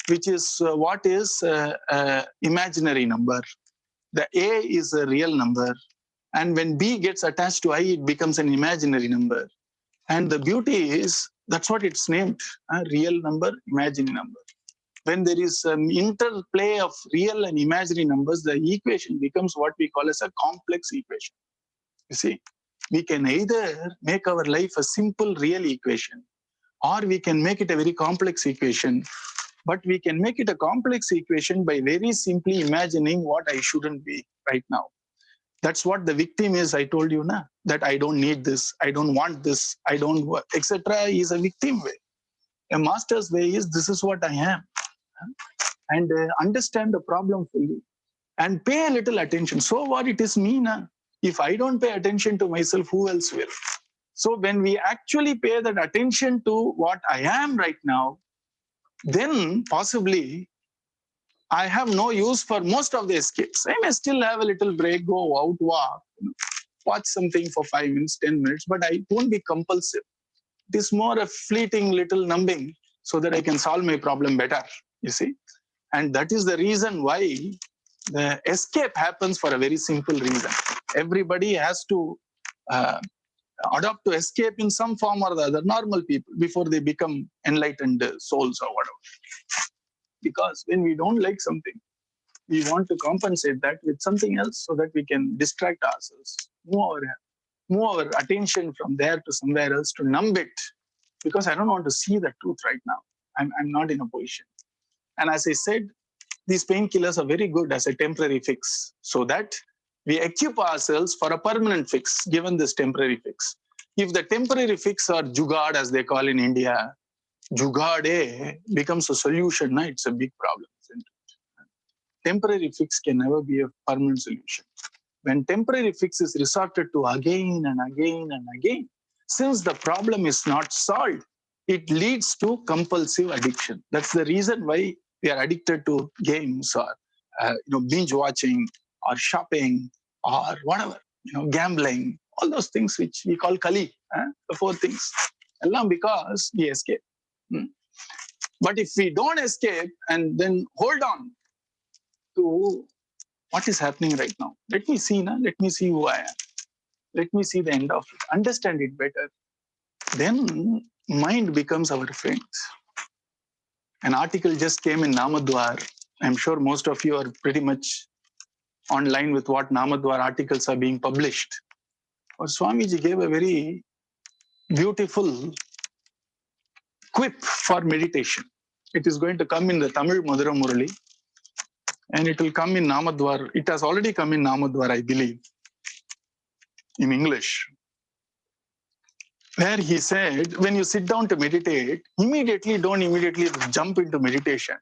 which is what is imaginary number. The A is a real number. And when B gets attached to I, it becomes an imaginary number. And the beauty is, that's what it's named, a real number, imaginary number. When there is an interplay of real and imaginary numbers, the equation becomes what we call as a complex equation. You see, we can either make our life a simple real equation, or we can make it a very complex equation. But we can make it a complex equation by very simply imagining what I shouldn't be right now. That's what the victim is, I told you now, that I don't need this, I don't want this, I don't, etc. is a victim way. A master's way is, this is what I am. And understand the problem fully and pay a little attention. So what it is me now? If I don't pay attention to myself, who else will? So when we actually pay that attention to what I am right now, then possibly I have no use for most of the escapes. I may still have a little break, go out, walk, watch something for 5 minutes, 10 minutes, but I won't be compulsive. It is more a fleeting little numbing so that I can solve my problem better, you see. And that is the reason why the escape happens for a very simple reason. Everybody has to adopt to escape in some form or the other, normal people, before they become enlightened souls or whatever. Because when we don't like something, we want to compensate that with something else so that we can distract ourselves, move our attention from there to somewhere else to numb it. Because I don't want to see the truth right now. I'm not in a position. And as I said, these painkillers are very good as a temporary fix, so that we equip ourselves for a permanent fix, given this temporary fix. If the temporary fix or jugaad, as they call in India, jugaad becomes a solution, it's a big problem, isn't it? Temporary fix can never be a permanent solution. When temporary fix is resorted to again and again and again, since the problem is not solved, it leads to compulsive addiction. That's the reason why we are addicted to games or binge watching or shopping or whatever, gambling, all those things which we call kali, the four things. Because we escape. But if we don't escape and then hold on to what is happening right now, let me see who I am. Let me see the end of it, understand it better. Then mind becomes our friend. An article just came in Namadwaar. I'm sure most of you are pretty much online with what Namadwaar articles are being published. Or Swamiji gave a very beautiful quip for meditation. It is going to come in the Tamil Madhura Murali, and it will come in Namadwaar. It has already come in Namadwaar, I believe, in English, where he said, when you sit down to meditate, don't immediately jump into meditation.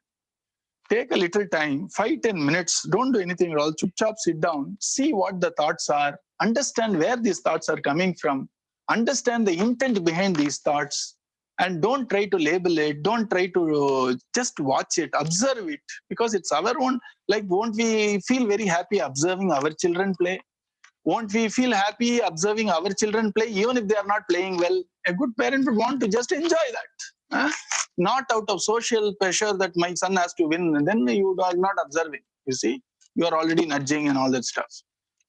Take a little time, 5-10 minutes, don't do anything at all, chup chop, sit down, see what the thoughts are, understand where these thoughts are coming from, understand the intent behind these thoughts, and don't try to label it, don't try to just watch it, observe it, because it's our own. Like, won't we feel very happy observing our children play? Won't we feel happy observing our children play, even if they are not playing well? A good parent would want to just enjoy that. Not out of social pressure that my son has to win, and then you are not observing. You see, you are already nudging and all that stuff.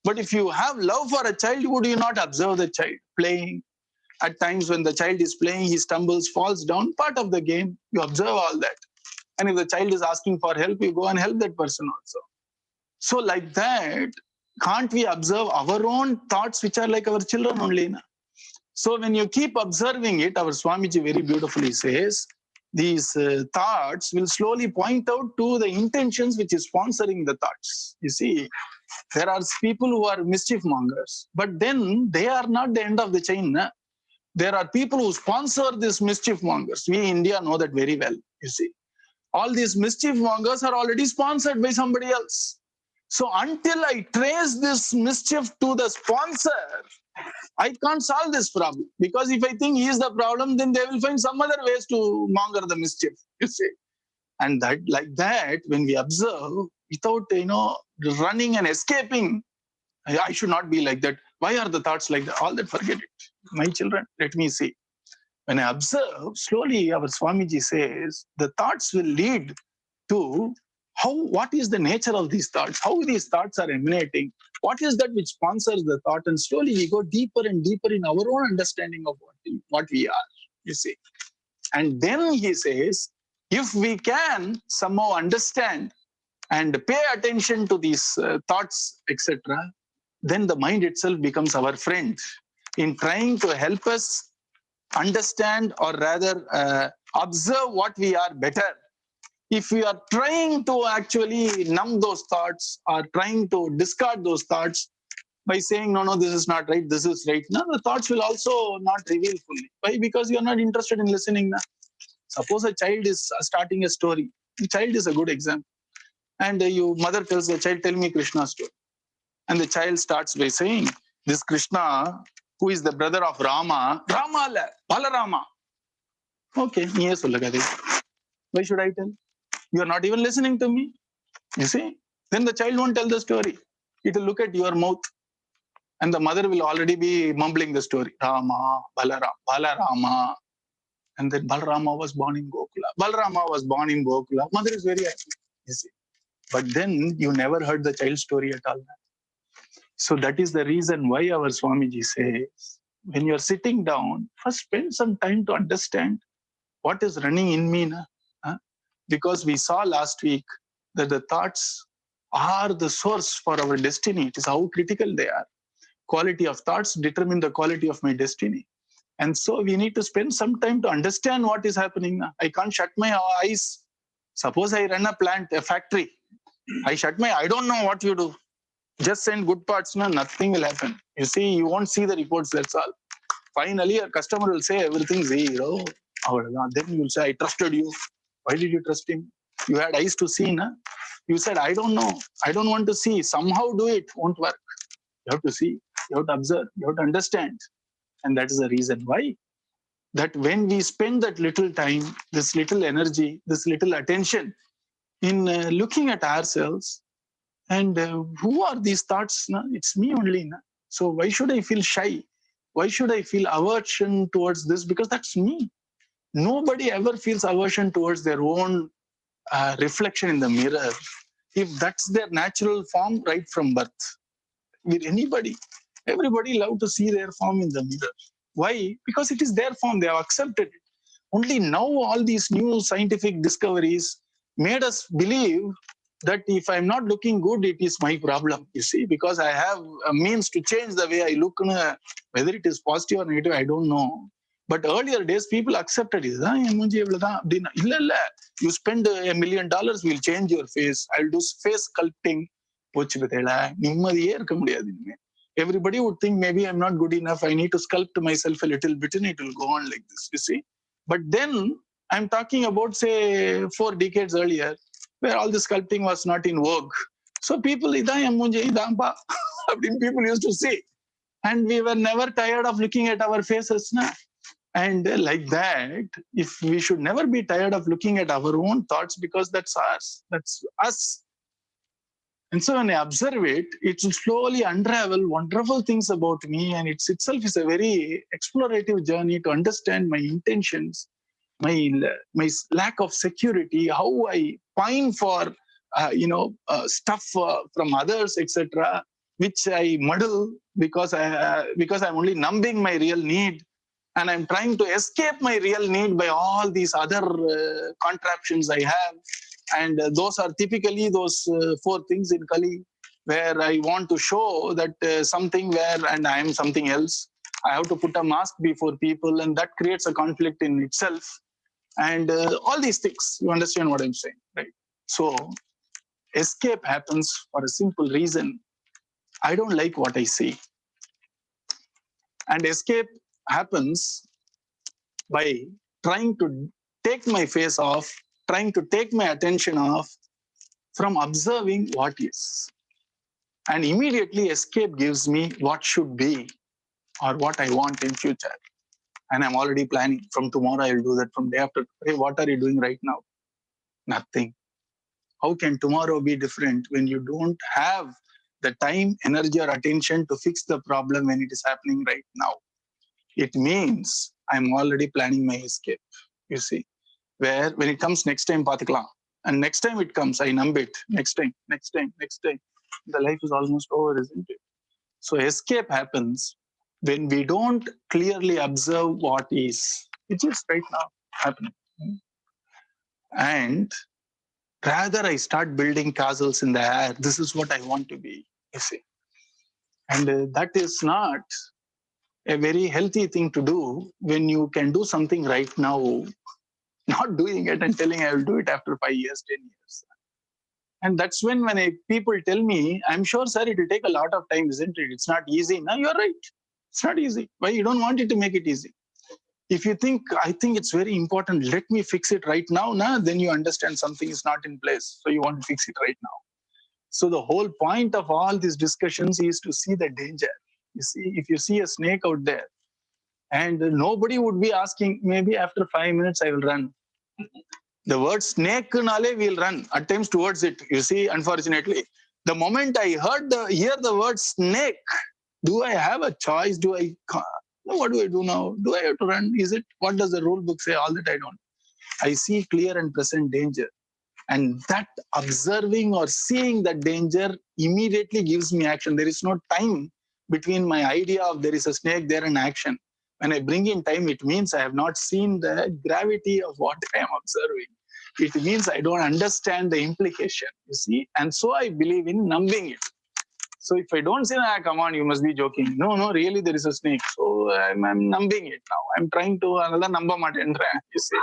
But if you have love for a child, would you not observe the child playing? At times when the child is playing, he stumbles, falls down, part of the game. You observe all that. And if the child is asking for help, you go and help that person also. So like that, can't we observe our own thoughts, which are like our children only? Na? So when you keep observing it, our Swamiji very beautifully says, these thoughts will slowly point out to the intentions which is sponsoring the thoughts. You see, there are people who are mischief mongers, but then they are not the end of the chain. Na? There are people who sponsor these mischief mongers. We in India know that very well. You see, all these mischief mongers are already sponsored by somebody else. So until I trace this mischief to the sponsor, I can't solve this problem. Because if I think he is the problem, then they will find some other ways to monger the mischief, you see. And that, like that, when we observe, without, running and escaping, I should not be like that. Why are the thoughts like that? All that, forget it. My children, let me see. When I observe, slowly our Swamiji says, the thoughts will lead to what is the nature of these thoughts, how these thoughts are emanating, what is that which sponsors the thought, and slowly we go deeper and deeper in our own understanding of what we are, you see. And then he says, if we can somehow understand and pay attention to these thoughts, etc., then the mind itself becomes our friend in trying to help us understand, or rather observe what we are better. If we are trying to actually numb those thoughts or trying to discard those thoughts by saying, no, this is not right, this is right, now the thoughts will also not reveal fully. Why? Because you are not interested in listening. Now. Suppose a child is starting a story. The child is a good example. And your mother tells the child, tell me Krishna story. And the child starts by saying, this Krishna, who is the brother of Rama, Balarama. Okay, why should I tell? You are not even listening to me. You see? Then the child won't tell the story. It will look at your mouth. And the mother will already be mumbling the story. Rama, Balarama. And then Balarama was born in Gokula. Balarama was born in Gokula. Mother is very happy. You see? But then you never heard the child's story at all. So that is the reason why our Swamiji says, when you are sitting down, first spend some time to understand what is running in me. Because we saw last week that the thoughts are the source for our destiny. It is how critical they are. Quality of thoughts determine the quality of my destiny. And so we need to spend some time to understand what is happening. I can't shut my eyes. Suppose I run a plant, a factory. I don't know what you do. Just send good parts, nothing will happen. You see, you won't see the reports, that's all. Finally, a customer will say everything zero. Then you will say, I trusted you. Why did you trust him? You had eyes to see, na? You said, I don't know. I don't want to see. Somehow do it. Won't work. You have to see. You have to observe. You have to understand. And that is the reason why. That when we spend that little time, this little energy, this little attention in looking at ourselves, And who are these thoughts? Na? It's me only. Na? So why should I feel shy? Why should I feel aversion towards this? Because that's me. Nobody ever feels aversion towards their own reflection in the mirror if that's their natural form right from birth. With anybody, everybody love to see their form in the mirror. Why? Because it is their form. They have accepted it. Only now all these new scientific discoveries made us believe that if I'm not looking good, it is my problem. You see, because I have a means to change the way I look. Whether it is positive or negative, I don't know. But earlier days, people accepted it. You spend $1 million, we'll change your face. I'll do face sculpting. Everybody would think maybe I'm not good enough. I need to sculpt myself a little bit and it will go on like this, you see. But then I'm talking about, say, 4 decades earlier, where all the sculpting was not in vogue. So people, people used to say. And we were never tired of looking at our faces. Na? And like that, if we should never be tired of looking at our own thoughts, because that's ours, that's us. And so when I observe it, it will slowly unravel wonderful things about me. And it itself is a very explorative journey to understand my intentions, my lack of security, how I pine for, stuff from others, etc., which I muddle because I'm only numbing my real need. And I'm trying to escape my real need by all these other contraptions I have. And those are typically those 4 things in Kali, where I want to show that something where, and I am something else. I have to put a mask before people, and that creates a conflict in itself. And all these things, you understand what I'm saying, right? So escape happens for a simple reason. I don't like what I see. And escape happens by trying to take my face off, trying to take my attention off from observing what is. And immediately escape gives me what should be or what I want in future. And I'm already planning. From tomorrow, I'll do that. From day after. Hey, what are you doing right now? Nothing. How can tomorrow be different when you don't have the time, energy, or attention to fix the problem when it is happening right now? It means I'm already planning my escape, you see, where when it comes next time, pathikalam, and next time it comes, I numb it. Next time, next time, next time. The life is almost over, isn't it? So escape happens when we don't clearly observe what is. It is right now happening. And rather, I start building castles in the air. This is what I want to be, you see. And that is not a very healthy thing to do when you can do something right now, not doing it and telling I will do it after 5 years, 10 years. And that's when people tell me, I'm sure, sir, it will take a lot of time, isn't it? It's not easy. No, you're right. It's not easy. Why? You don't want it to make it easy. If you think, I think it's very important, let me fix it right now, then you understand something is not in place. So you want to fix it right now. So the whole point of all these discussions is to see the danger. You see, if you see a snake out there, and nobody would be asking, maybe after 5 minutes I will run. The word snake nale will run at times towards it. You see, unfortunately, the moment I hear the word snake, do I have a choice? What do I do now? Do I have to run? Is it, what does the rule book say? All that I don't. I see clear and present danger. And that observing or seeing that danger immediately gives me action. There is no time between my idea of there is a snake there and action. When I bring in time, it means I have not seen the gravity of what I am observing. It means I don't understand the implication, you see. And so I believe in numbing it. So if I don't say, come on, you must be joking. No, really there is a snake. So I'm numbing it now. I'm trying to another number, you see.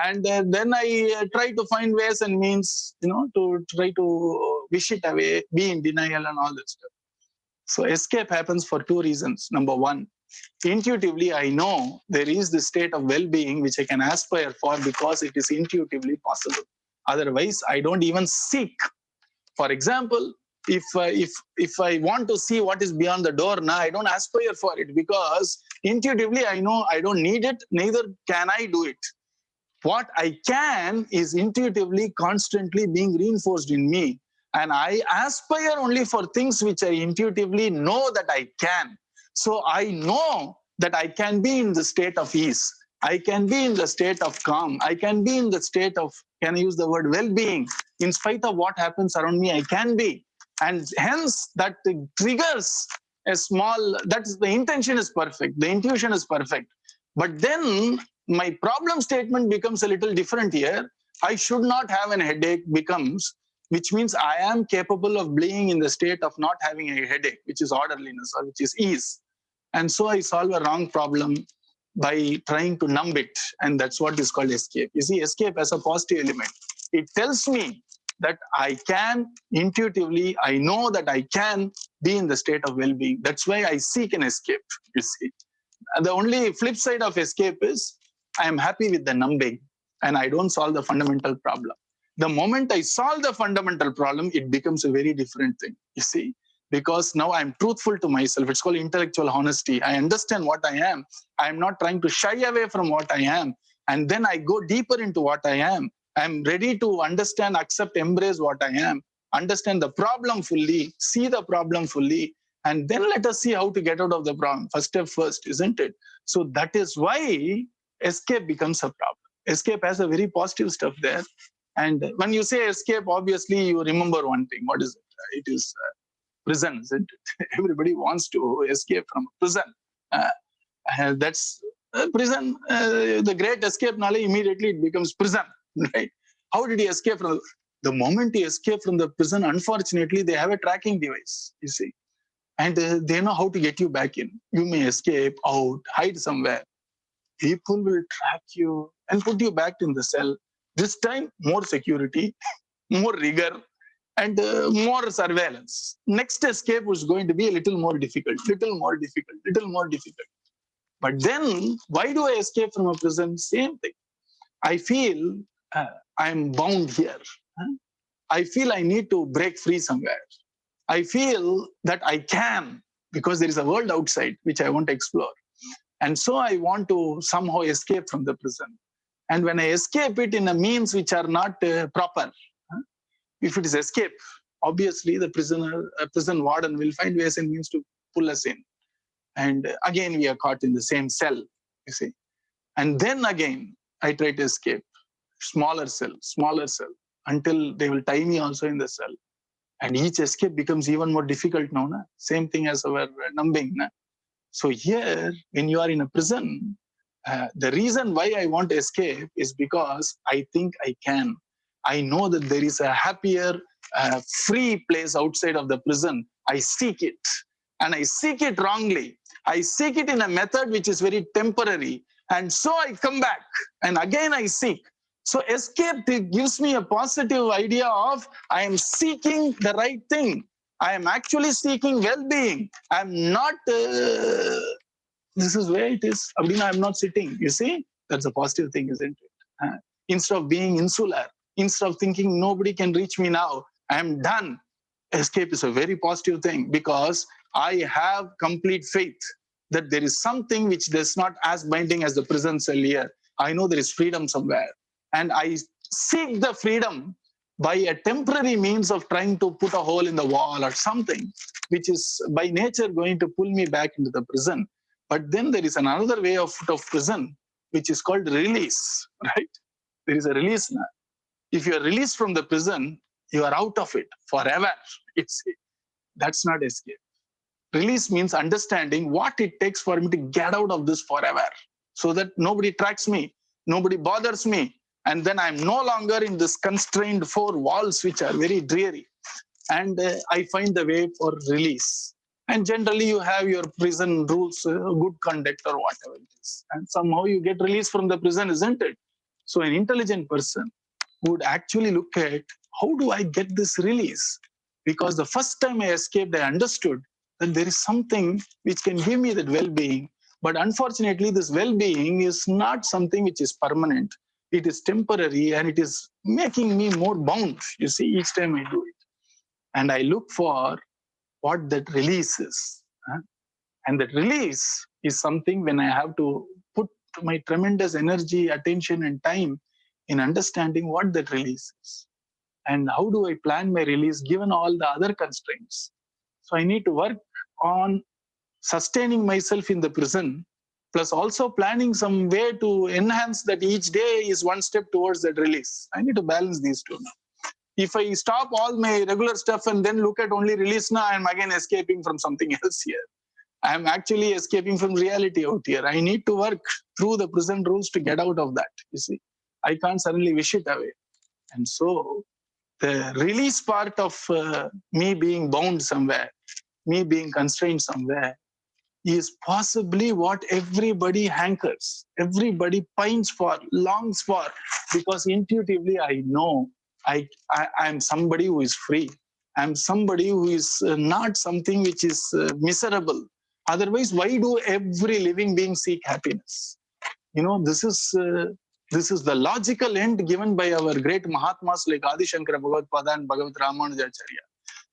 And then I try to find ways and means, to try to wish it away, be in denial and all that stuff. So escape happens for 2 reasons. Number 1, intuitively, I know there is this state of well-being which I can aspire for because it is intuitively possible. Otherwise, I don't even seek. For example, if I want to see what is beyond the door, I don't aspire for it because intuitively I know I don't need it, neither can I do it. What I can is intuitively, constantly being reinforced in me. And I aspire only for things which I intuitively know that I can. So I know that I can be in the state of ease. I can be in the state of calm. I can be in the state of, can I use the word well-being? In spite of what happens around me, I can be. And hence that triggers a small, that's the intention is perfect. The intuition is perfect. But then my problem statement becomes a little different here. I should not have an headache becomes, which means I am capable of being in the state of not having a headache, which is orderliness or which is ease. And so I solve a wrong problem by trying to numb it. And that's what is called escape. You see, escape as a positive element. It tells me that I can intuitively, I know that I can be in the state of well-being. That's why I seek an escape, you see. And the only flip side of escape is I am happy with the numbing and I don't solve the fundamental problem. The moment I solve the fundamental problem, it becomes a very different thing, you see, because now I'm truthful to myself. It's called intellectual honesty. I understand what I am. I'm not trying to shy away from what I am. And then I go deeper into what I am. I'm ready to understand, accept, embrace what I am, understand the problem fully, see the problem fully, and then let us see how to get out of the problem. First step first, isn't it? So that is why escape becomes a problem. Escape has a very positive stuff there. And when you say escape, obviously you remember one thing. What is it? It is prison, isn't it? Everybody wants to escape from prison. That's prison. The great escape, Nali, immediately it becomes prison, right? How did he escape from the moment he escaped from the prison? Unfortunately, they have a tracking device, you see, and they know how to get you back in. You may escape out, hide somewhere. People will track you and put you back in the cell. This time, more security, more rigor, and more surveillance. Next escape was going to be a little more difficult, little more difficult, little more difficult. But then, why do I escape from a prison? Same thing. I feel I'm bound here. I feel I need to break free somewhere. I feel that I can, because there is a world outside which I want to explore. And so I want to somehow escape from the prison. And when I escape it in a means which are not proper, if it is escape, obviously the prison warden will find ways and means to pull us in. And again, we are caught in the same cell, you see. And then again, I try to escape. Smaller cell, until they will tie me also in the cell. And each escape becomes even more difficult now. Na? Same thing as our numbing. Na? So here, when you are in a prison, the reason why I want to escape is because I think I can. I know that there is a happier, free place outside of the prison. I seek it. And I seek it wrongly. I seek it in a method which is very temporary. And so I come back. And again I seek. So escape gives me a positive idea of I am seeking the right thing. I am actually seeking well-being. I'm not, this is where it is. Abdina, I'm not sitting. You see, that's a positive thing, isn't it? Instead of being insular, instead of thinking nobody can reach me now, I'm done. Escape is a very positive thing because I have complete faith that there is something which is not as binding as the prison cell here. I know there is freedom somewhere. And I seek the freedom by a temporary means of trying to put a hole in the wall or something, which is by nature going to pull me back into the prison. But then there is another way of prison, which is called release, right? There is a release now. If you are released from the prison, you are out of it forever. That's not escape. Release means understanding what it takes for me to get out of this forever, so that nobody tracks me, nobody bothers me, and then I'm no longer in this constrained four walls, which are very dreary. And I find the way for release. And generally, you have your prison rules, good conduct, or whatever it is. And somehow you get released from the prison, isn't it? So an intelligent person would actually look at how do I get this release? Because the first time I escaped, I understood that there is something which can give me that well-being. But unfortunately, this well-being is not something which is permanent. It is temporary and it is making me more bound, you see, each time I do it. And I look for what that release is. And that release is something when I have to put my tremendous energy, attention, and time in understanding what that release is. And how do I plan my release given all the other constraints? So I need to work on sustaining myself in the prison, plus also planning some way to enhance that each day is one step towards that release. I need to balance these two now. If I stop all my regular stuff and then look at only release now, I'm again escaping from something else here. I'm actually escaping from reality out here. I need to work through the prison rules to get out of that. You see, I can't suddenly wish it away. And so the release part of me being bound somewhere, me being constrained somewhere, is possibly what everybody hankers, everybody pines for, longs for, because intuitively I know I'm somebody who is free. I'm somebody who is not something which is miserable. Otherwise, why do every living being seek happiness? You know, this is the logical end given by our great Mahatmas like Adi Shankara Bhagavad and Bhagavat Ramanujamji.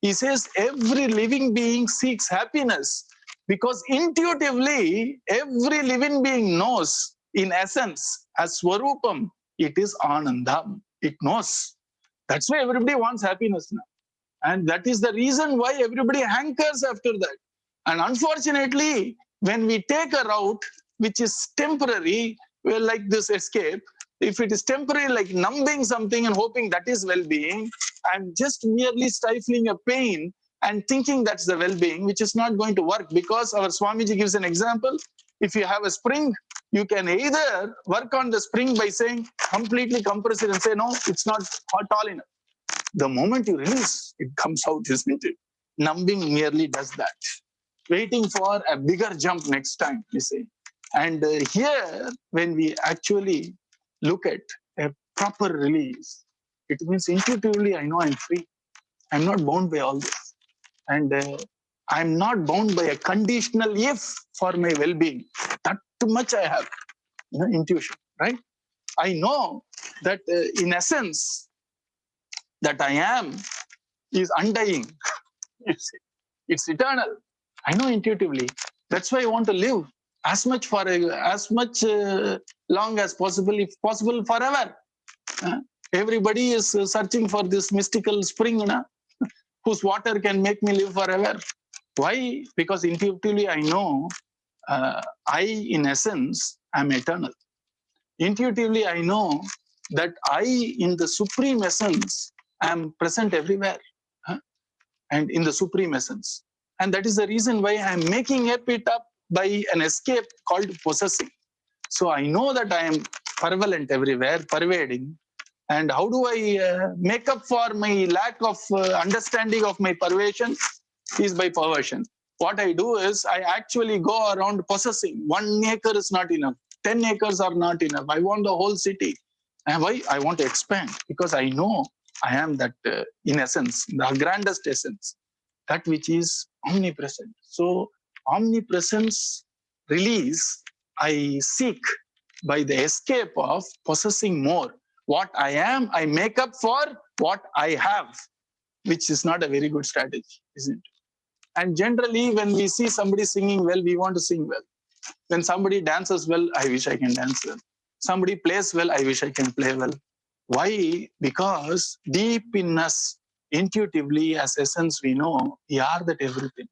He says every living being seeks happiness because intuitively every living being knows in essence as Swarupam, it is Anandam. It knows. That's why everybody wants happiness now. And that is the reason why everybody hankers after that. And unfortunately, when we take a route which is temporary, well, like this escape, if it is temporary, like numbing something and hoping that is well-being, I'm just merely stifling a pain and thinking that's the well-being, which is not going to work, because our Swamiji gives an example. If you have a spring, you can either work on the spring by saying completely compress it and say, no, it's not tall enough. The moment you release, it comes out, isn't it? Numbing merely does that. Waiting for a bigger jump next time, you see. And here, when we actually look at a proper release, it means intuitively I know I'm free. I'm not bound by all this. And I'm not bound by a conditional if for my well-being. That too much I have, intuition, right? I know that in essence, that I am is undying. It's eternal. I know intuitively. That's why I want to live as much long as possible, if possible, forever. Everybody is searching for this mystical spring, whose water can make me live forever. Why? Because intuitively I know I, in essence, am eternal. Intuitively I know that I, in the supreme essence, am present everywhere. And in the supreme essence. And that is the reason why I'm making it up by an escape called possessing. So I know that I am prevalent everywhere, pervading. And how do I make up for my lack of understanding of my pervasion? Is by perversion. What I do is I actually go around possessing. 1 acre is not enough. 10 acres are not enough. I want the whole city. And why? I want to expand, because I know I am that, in essence, the grandest essence, that which is omnipresent. So, omnipresence release, I seek by the escape of possessing more. What I am, I make up for what I have, which is not a very good strategy, isn't it? And generally, when we see somebody singing well, we want to sing well. When somebody dances well, I wish I can dance well. Somebody plays well, I wish I can play well. Why? Because deep in us, intuitively, as essence, we know we are that everything.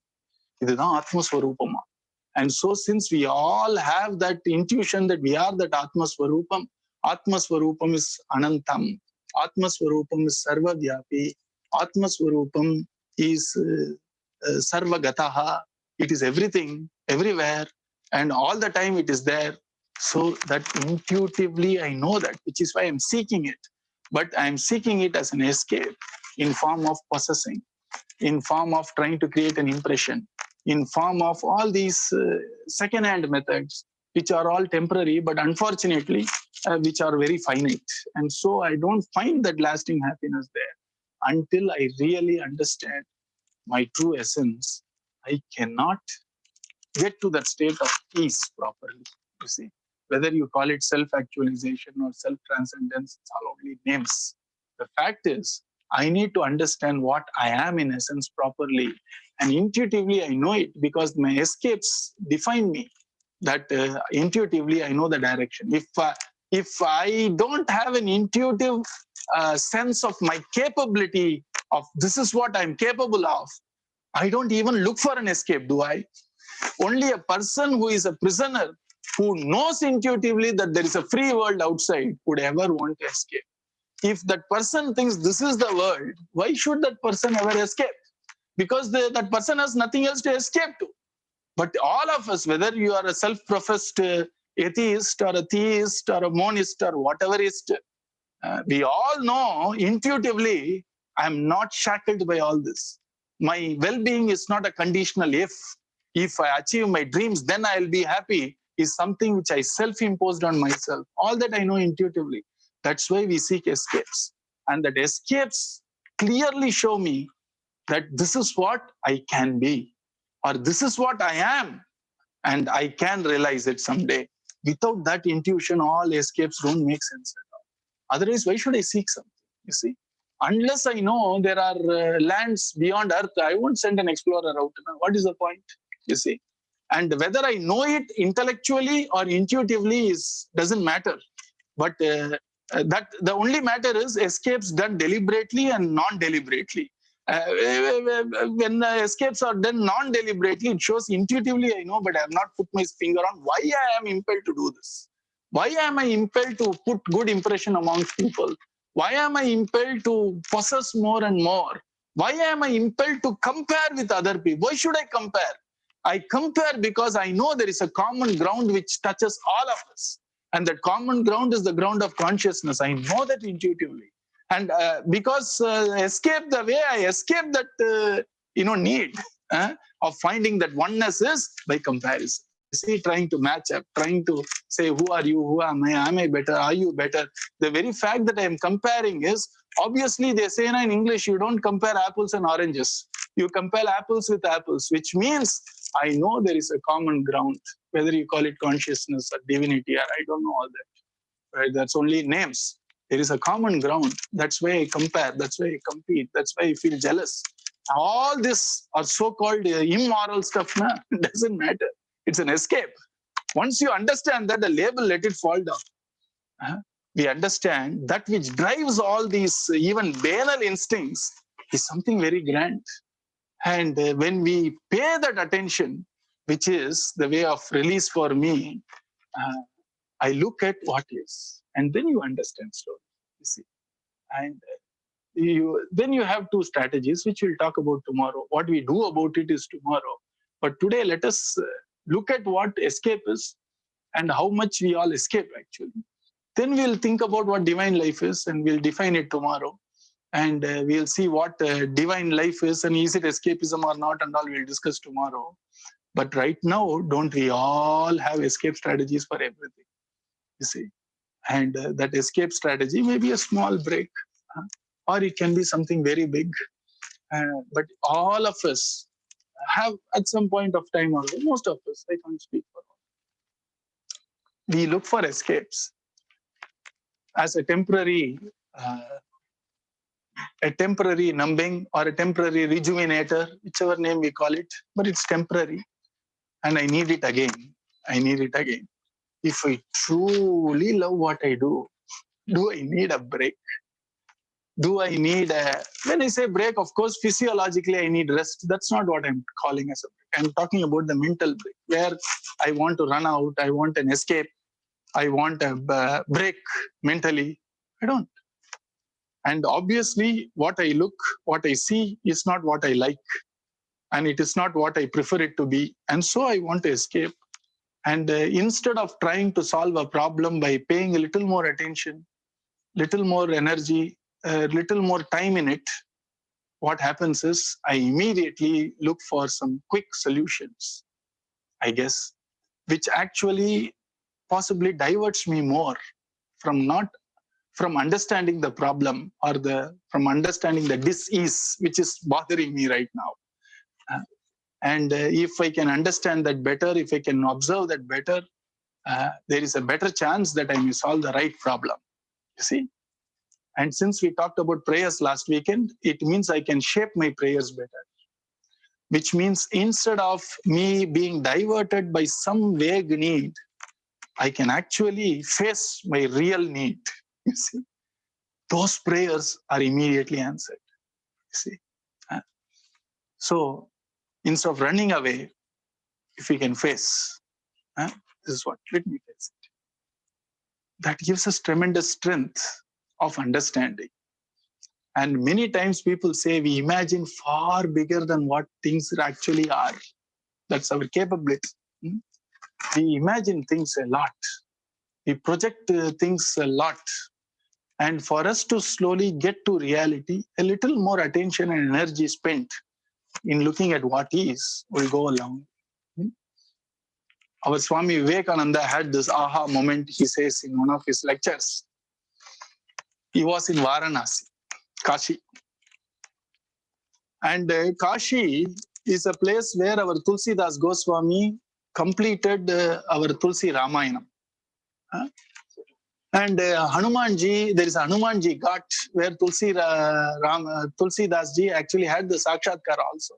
இதுதான் ஆத்மஸ்வரூபமா. And so, since we all have that intuition that we are that Atmaswarupam, Atmaswarupam is Anantam, Atmaswarupam is Sarvadhyapi, Atmaswarupam is Sarvagataha, it is everything, everywhere, and all the time it is there. So that intuitively I know that, which is why I'm seeking it. But I'm seeking it as an escape in form of possessing, in form of trying to create an impression, in form of all these second-hand methods, which are all temporary, but unfortunately, which are very finite. And so I don't find that lasting happiness there until I really understand my true essence. I cannot get to that state of peace properly, you see. Whether you call it self-actualization or self-transcendence, it's all only names. The fact is, I need to understand what I am in essence properly. And intuitively, I know it because my escapes define me. That intuitively, I know the direction. If I don't have an intuitive sense of my capability of this is what I'm capable of, I don't even look for an escape, do I? Only a person who is a prisoner, who knows intuitively that there is a free world outside, would ever want to escape. If that person thinks this is the world, why should that person ever escape? Because that person has nothing else to escape to. But all of us, whether you are a self-professed atheist or a theist or a monist or whatever is, we all know intuitively, I'm not shackled by all this. My well-being is not a conditional if I achieve my dreams, then I'll be happy, is something which I self-imposed on myself. All that I know intuitively. That's why we seek escapes. And that escapes clearly show me that this is what I can be, or this is what I am, and I can realize it someday. Without that intuition, all escapes don't make sense at all. Otherwise, why should I seek something? You see, unless I know there are lands beyond Earth, I won't send an explorer out. What is the point? You see, and whether I know it intellectually or intuitively doesn't matter. But that the only matter is escapes done deliberately and non-deliberately. When escapes are done non-deliberately, it shows intuitively I know, but I have not put my finger on why I am impelled to do this. Why am I impelled to put good impression amongst people? Why am I impelled to possess more and more? Why am I impelled to compare with other people? Why should I compare? I compare because I know there is a common ground which touches all of us. And that common ground is the ground of consciousness. I know that intuitively. And because escape, the way I escape that need of finding that oneness is by comparison. You see, trying to match up, trying to say, who are you, who am I, am I better, are you better? The very fact that I am comparing is, obviously they say in English, you don't compare apples and oranges. You compare apples with apples, which means I know there is a common ground, whether you call it consciousness or divinity, or I don't know all that. Right? That's only names. There is a common ground. That's why I compare. That's why I compete. That's why I feel jealous. All this are so-called immoral stuff. Nah? It doesn't matter. It's an escape. Once you understand that, the label, let it fall down. We understand that which drives all these even banal instincts is something very grand. And when we pay that attention, which is the way of release for me, I look at what is, and then you understand slowly. You see, and then you have two strategies, which we'll talk about tomorrow. What we do about it is tomorrow. But today, let us look at what escape is and how much we all escape actually. Then we'll think about what divine life is, and we'll define it tomorrow. And we'll see what divine life is, and is it escapism or not, and all we'll discuss tomorrow. But right now, don't we all have escape strategies for everything? You see, and that escape strategy may be a small break, or it can be something very big. But all of us have, at some point of time, or most of us, I can't speak for all, we look for escapes as a temporary numbing or a temporary rejuvenator, whichever name we call it, but it's temporary. And I need it again. I need it again. If I truly love what I do I need a break? Do I need when I say break, of course, physiologically I need rest. That's not what I'm calling as a break. I'm talking about the mental break, where I want to run out, I want an escape, I want a break mentally. I don't. And obviously, what I see is not what I like. And it is not what I prefer it to be. And so I want to escape. And instead of trying to solve a problem by paying a little more attention, little more energy, a little more time in it, what happens is I immediately look for some quick solutions, I guess, which actually possibly diverts me more from understanding the problem, or from understanding the dis-ease which is bothering me right now. And if I can understand that better, if I can observe that better, there is a better chance that I may solve the right problem. You see? And since we talked about prayers last weekend, it means I can shape my prayers better. Which means instead of me being diverted by some vague need, I can actually face my real need. You see? those prayers are immediately answered. See? So instead of running away, if we can face, this is what, let me face it. That gives us tremendous strength of understanding. And many times people say we imagine far bigger than what things actually are. That's our capability. We imagine things a lot. We project things a lot. And for us to slowly get to reality, a little more attention and energy spent in looking at what is will go along. Our Swami Vivekananda had this aha moment, he says in one of his lectures. He was in Varanasi, Kashi. And Kashi is a place where our Tulsidas Goswami completed our Tulsi Ramayanam. And Hanumanji, there is a Hanumanji Ghat where Tulsidas ji actually had the Sakshatkar also,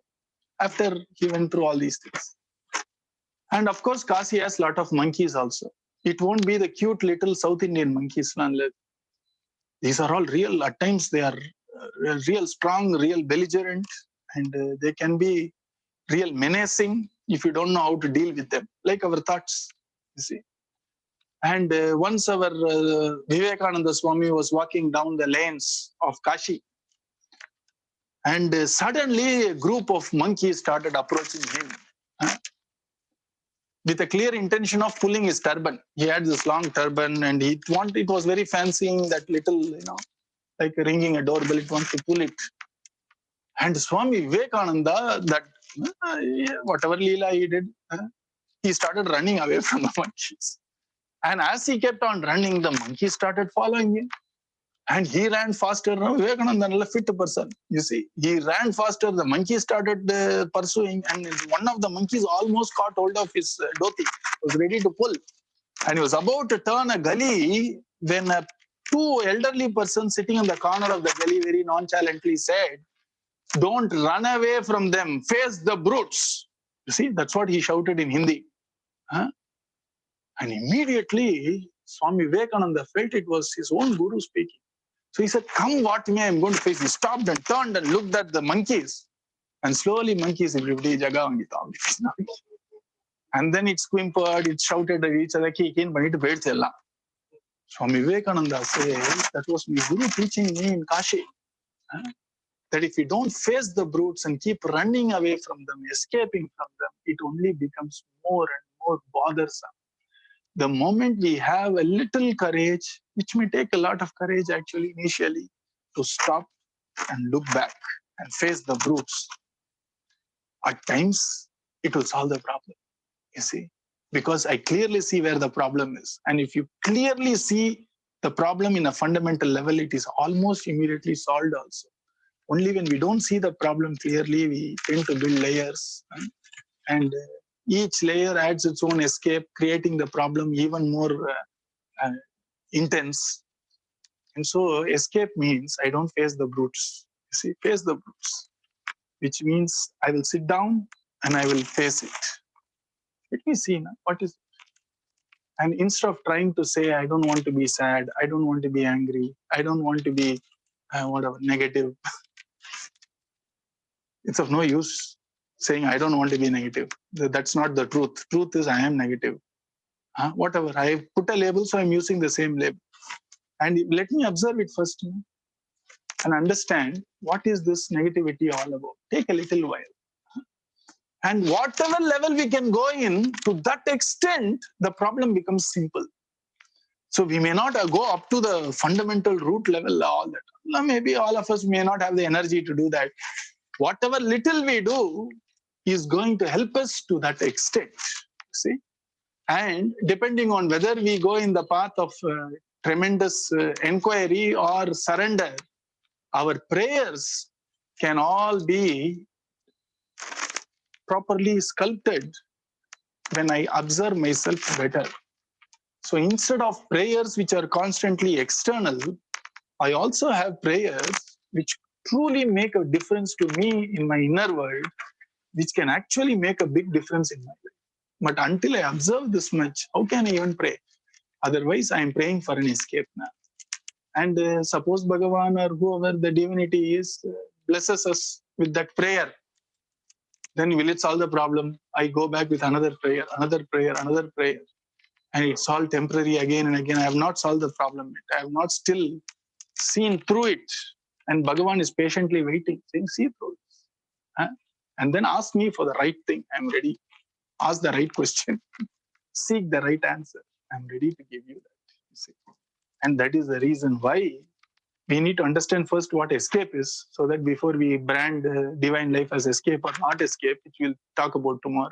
after he went through all these things. And of course, Kashi has a lot of monkeys also. It won't be the cute little South Indian monkeys. These are all real. At times, they are real strong, real belligerent, and they can be real menacing if you don't know how to deal with them, like our thoughts, you see. And once our Vivekananda Swami was walking down the lanes of Kashi, and suddenly a group of monkeys started approaching him with a clear intention of pulling his turban. He had this long turban and it was very fancy, that little, like ringing a doorbell, it wants to pull it. And Swami Vivekananda, that whatever Leela he did, he started running away from the monkeys. And as he kept on running, the monkeys started following him. And he ran faster. Vivekananda, a fit person, you see. He ran faster. The monkey started pursuing. And one of the monkeys almost caught hold of his dhoti, was ready to pull. And he was about to turn a gully when two elderly persons sitting in the corner of the gully very nonchalantly said, "Don't run away from them. Face the brutes." You see, that's what he shouted in Hindi. And immediately, Swami Vivekananda felt it was his own guru speaking. So he said, "Come what may, I'm going to face." He stopped and turned and looked at the monkeys. And slowly monkeys, everybody, jaga and then it squimpered, it shouted at each other, Swami Vivekananda says, that was my guru teaching me in Kashi. That if you don't face the brutes and keep running away from them, escaping from them, it only becomes more and more bothersome. The moment we have a little courage, which may take a lot of courage actually initially, to stop and look back and face the brutes, at times it will solve the problem, you see. Because I clearly see where the problem is. And if you clearly see the problem in a fundamental level, it is almost immediately solved also. Only when we don't see the problem clearly, we tend to build layers. And each layer adds its own escape, creating the problem even more intense. And so escape means I don't face the brutes. You see, face the brutes, which means I will sit down and I will face it. Let me see now, what is it? And instead of trying to say, I don't want to be sad, I don't want to be angry, I don't want to be whatever, negative, it's of no use saying I don't want to be negative. That's not the truth. Truth is I am negative. Whatever, I put a label, so I'm using the same label. And let me observe it first and understand what is this negativity all about. Take a little while. And whatever level we can go in, to that extent, the problem becomes simple. So we may not go up to the fundamental root level, all that. Maybe all of us may not have the energy to do that. Whatever little we do is going to help us to that extent. See? And depending on whether we go in the path of tremendous inquiry or surrender, our prayers can all be properly sculpted when I observe myself better. So instead of prayers which are constantly external, I also have prayers which truly make a difference to me in my inner world, which can actually make a big difference in my life. But until I observe this much, how can I even pray? Otherwise, I am praying for an escape now. And suppose Bhagavan or whoever the divinity is blesses us with that prayer, then will it solve the problem? I go back with another prayer, another prayer, another prayer, and it's all temporary again and again. I have not solved the problem yet. I have not still seen through it. And Bhagavan is patiently waiting, saying, see through this. Huh? And then ask me for the right thing. I'm ready. Ask the right question. Seek the right answer. I'm ready to give you that. You see. And that is the reason why we need to understand first what escape is, so that before we brand divine life as escape or not escape, which we'll talk about tomorrow,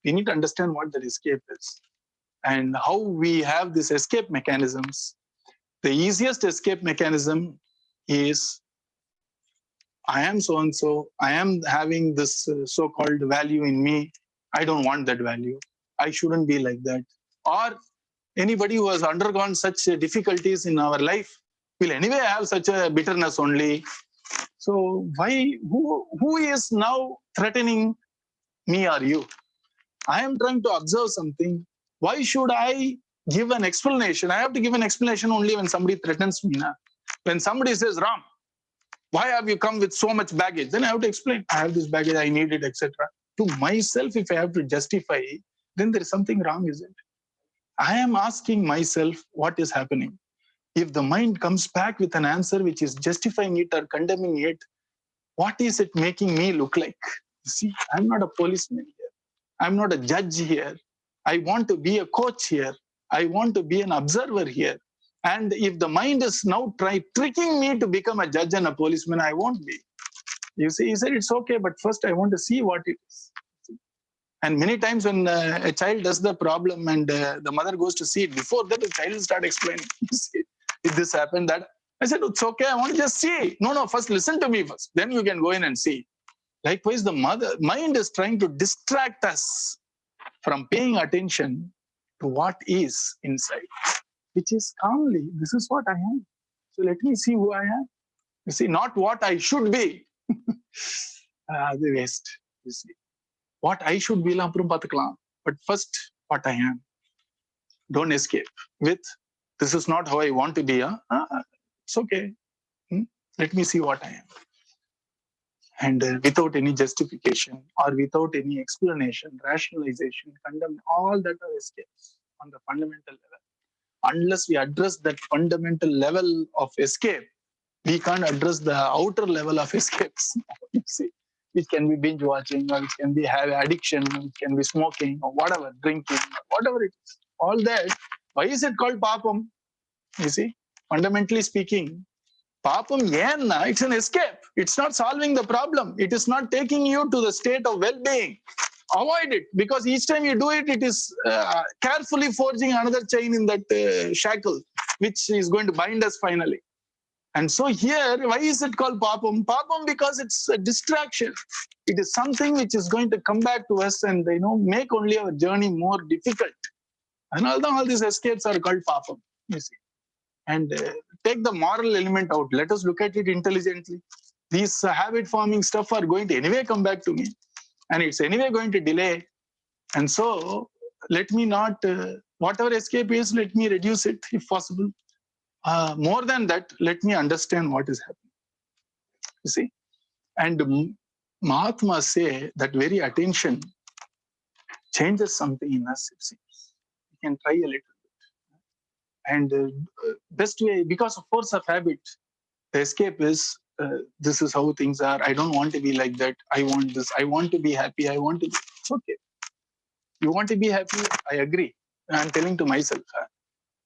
we need to understand what that escape is and how we have these escape mechanisms. The easiest escape mechanism is, I am so and so, I am having this so-called value in me. I don't want that value. I shouldn't be like that. Or anybody who has undergone such difficulties in our life will anyway have such a bitterness only. So who is now threatening me or you? I am trying to observe something. Why should I give an explanation? I have to give an explanation only when somebody threatens me. Na? When somebody says, Ram, why have you come with so much baggage? Then I have to explain. I have this baggage, I need it, etc. To myself, if I have to justify, then there is something wrong, is it? I am asking myself what is happening. If the mind comes back with an answer which is justifying it or condemning it, what is it making me look like? You see, I'm not a policeman here. I'm not a judge here. I want to be a coach here. I want to be an observer here. And if the mind is now tricking me to become a judge and a policeman, I won't be. You see, he said, it's okay, but first I want to see what it is. And many times when a child does the problem and the mother goes to see it, before that the child will start explaining, see, if this happened, that. I said, it's okay, I want to just see. No, first listen to me first. Then you can go in and see. Likewise, the mind is trying to distract us from paying attention to what is inside, which is calmly, this is what I am. So let me see who I am. You see, not what I should be. The waste, you see. What I should be, but first what I am. Don't escape with, this is not how I want to be. It's okay. Let me see what I am. And without any justification or without any explanation, rationalization, condemn, all that are escapes on the fundamental level. Unless we address that fundamental level of escape, we can't address the outer level of escapes. You see, it can be binge watching, or it can be have addiction, it can be smoking, or whatever, drinking, whatever it is. All that. Why is it called papam? You see, fundamentally speaking, papam yenna, it's an escape. It's not solving the problem. It is not taking you to the state of well-being. Avoid it, because each time you do it, it is carefully forging another chain in that shackle, which is going to bind us finally. And so here, why is it called papam? Papam because it's a distraction. It is something which is going to come back to us and make only our journey more difficult. And although all these escapes are called papam, you see. And take the moral element out. Let us look at it intelligently. These habit-forming stuff are going to anyway come back to me. And it's anyway going to delay. And so let me not, whatever escape is, let me reduce it if possible. More than that, let me understand what is happening. You see? And Mahatmas say that very attention changes something in us, it seems. We can try a little bit. And best way, because of force of habit, the escape is, this is how things are. I don't want to be like that. I want this. I want to be happy. I want to be, okay. You want to be happy? I agree. I'm telling to myself,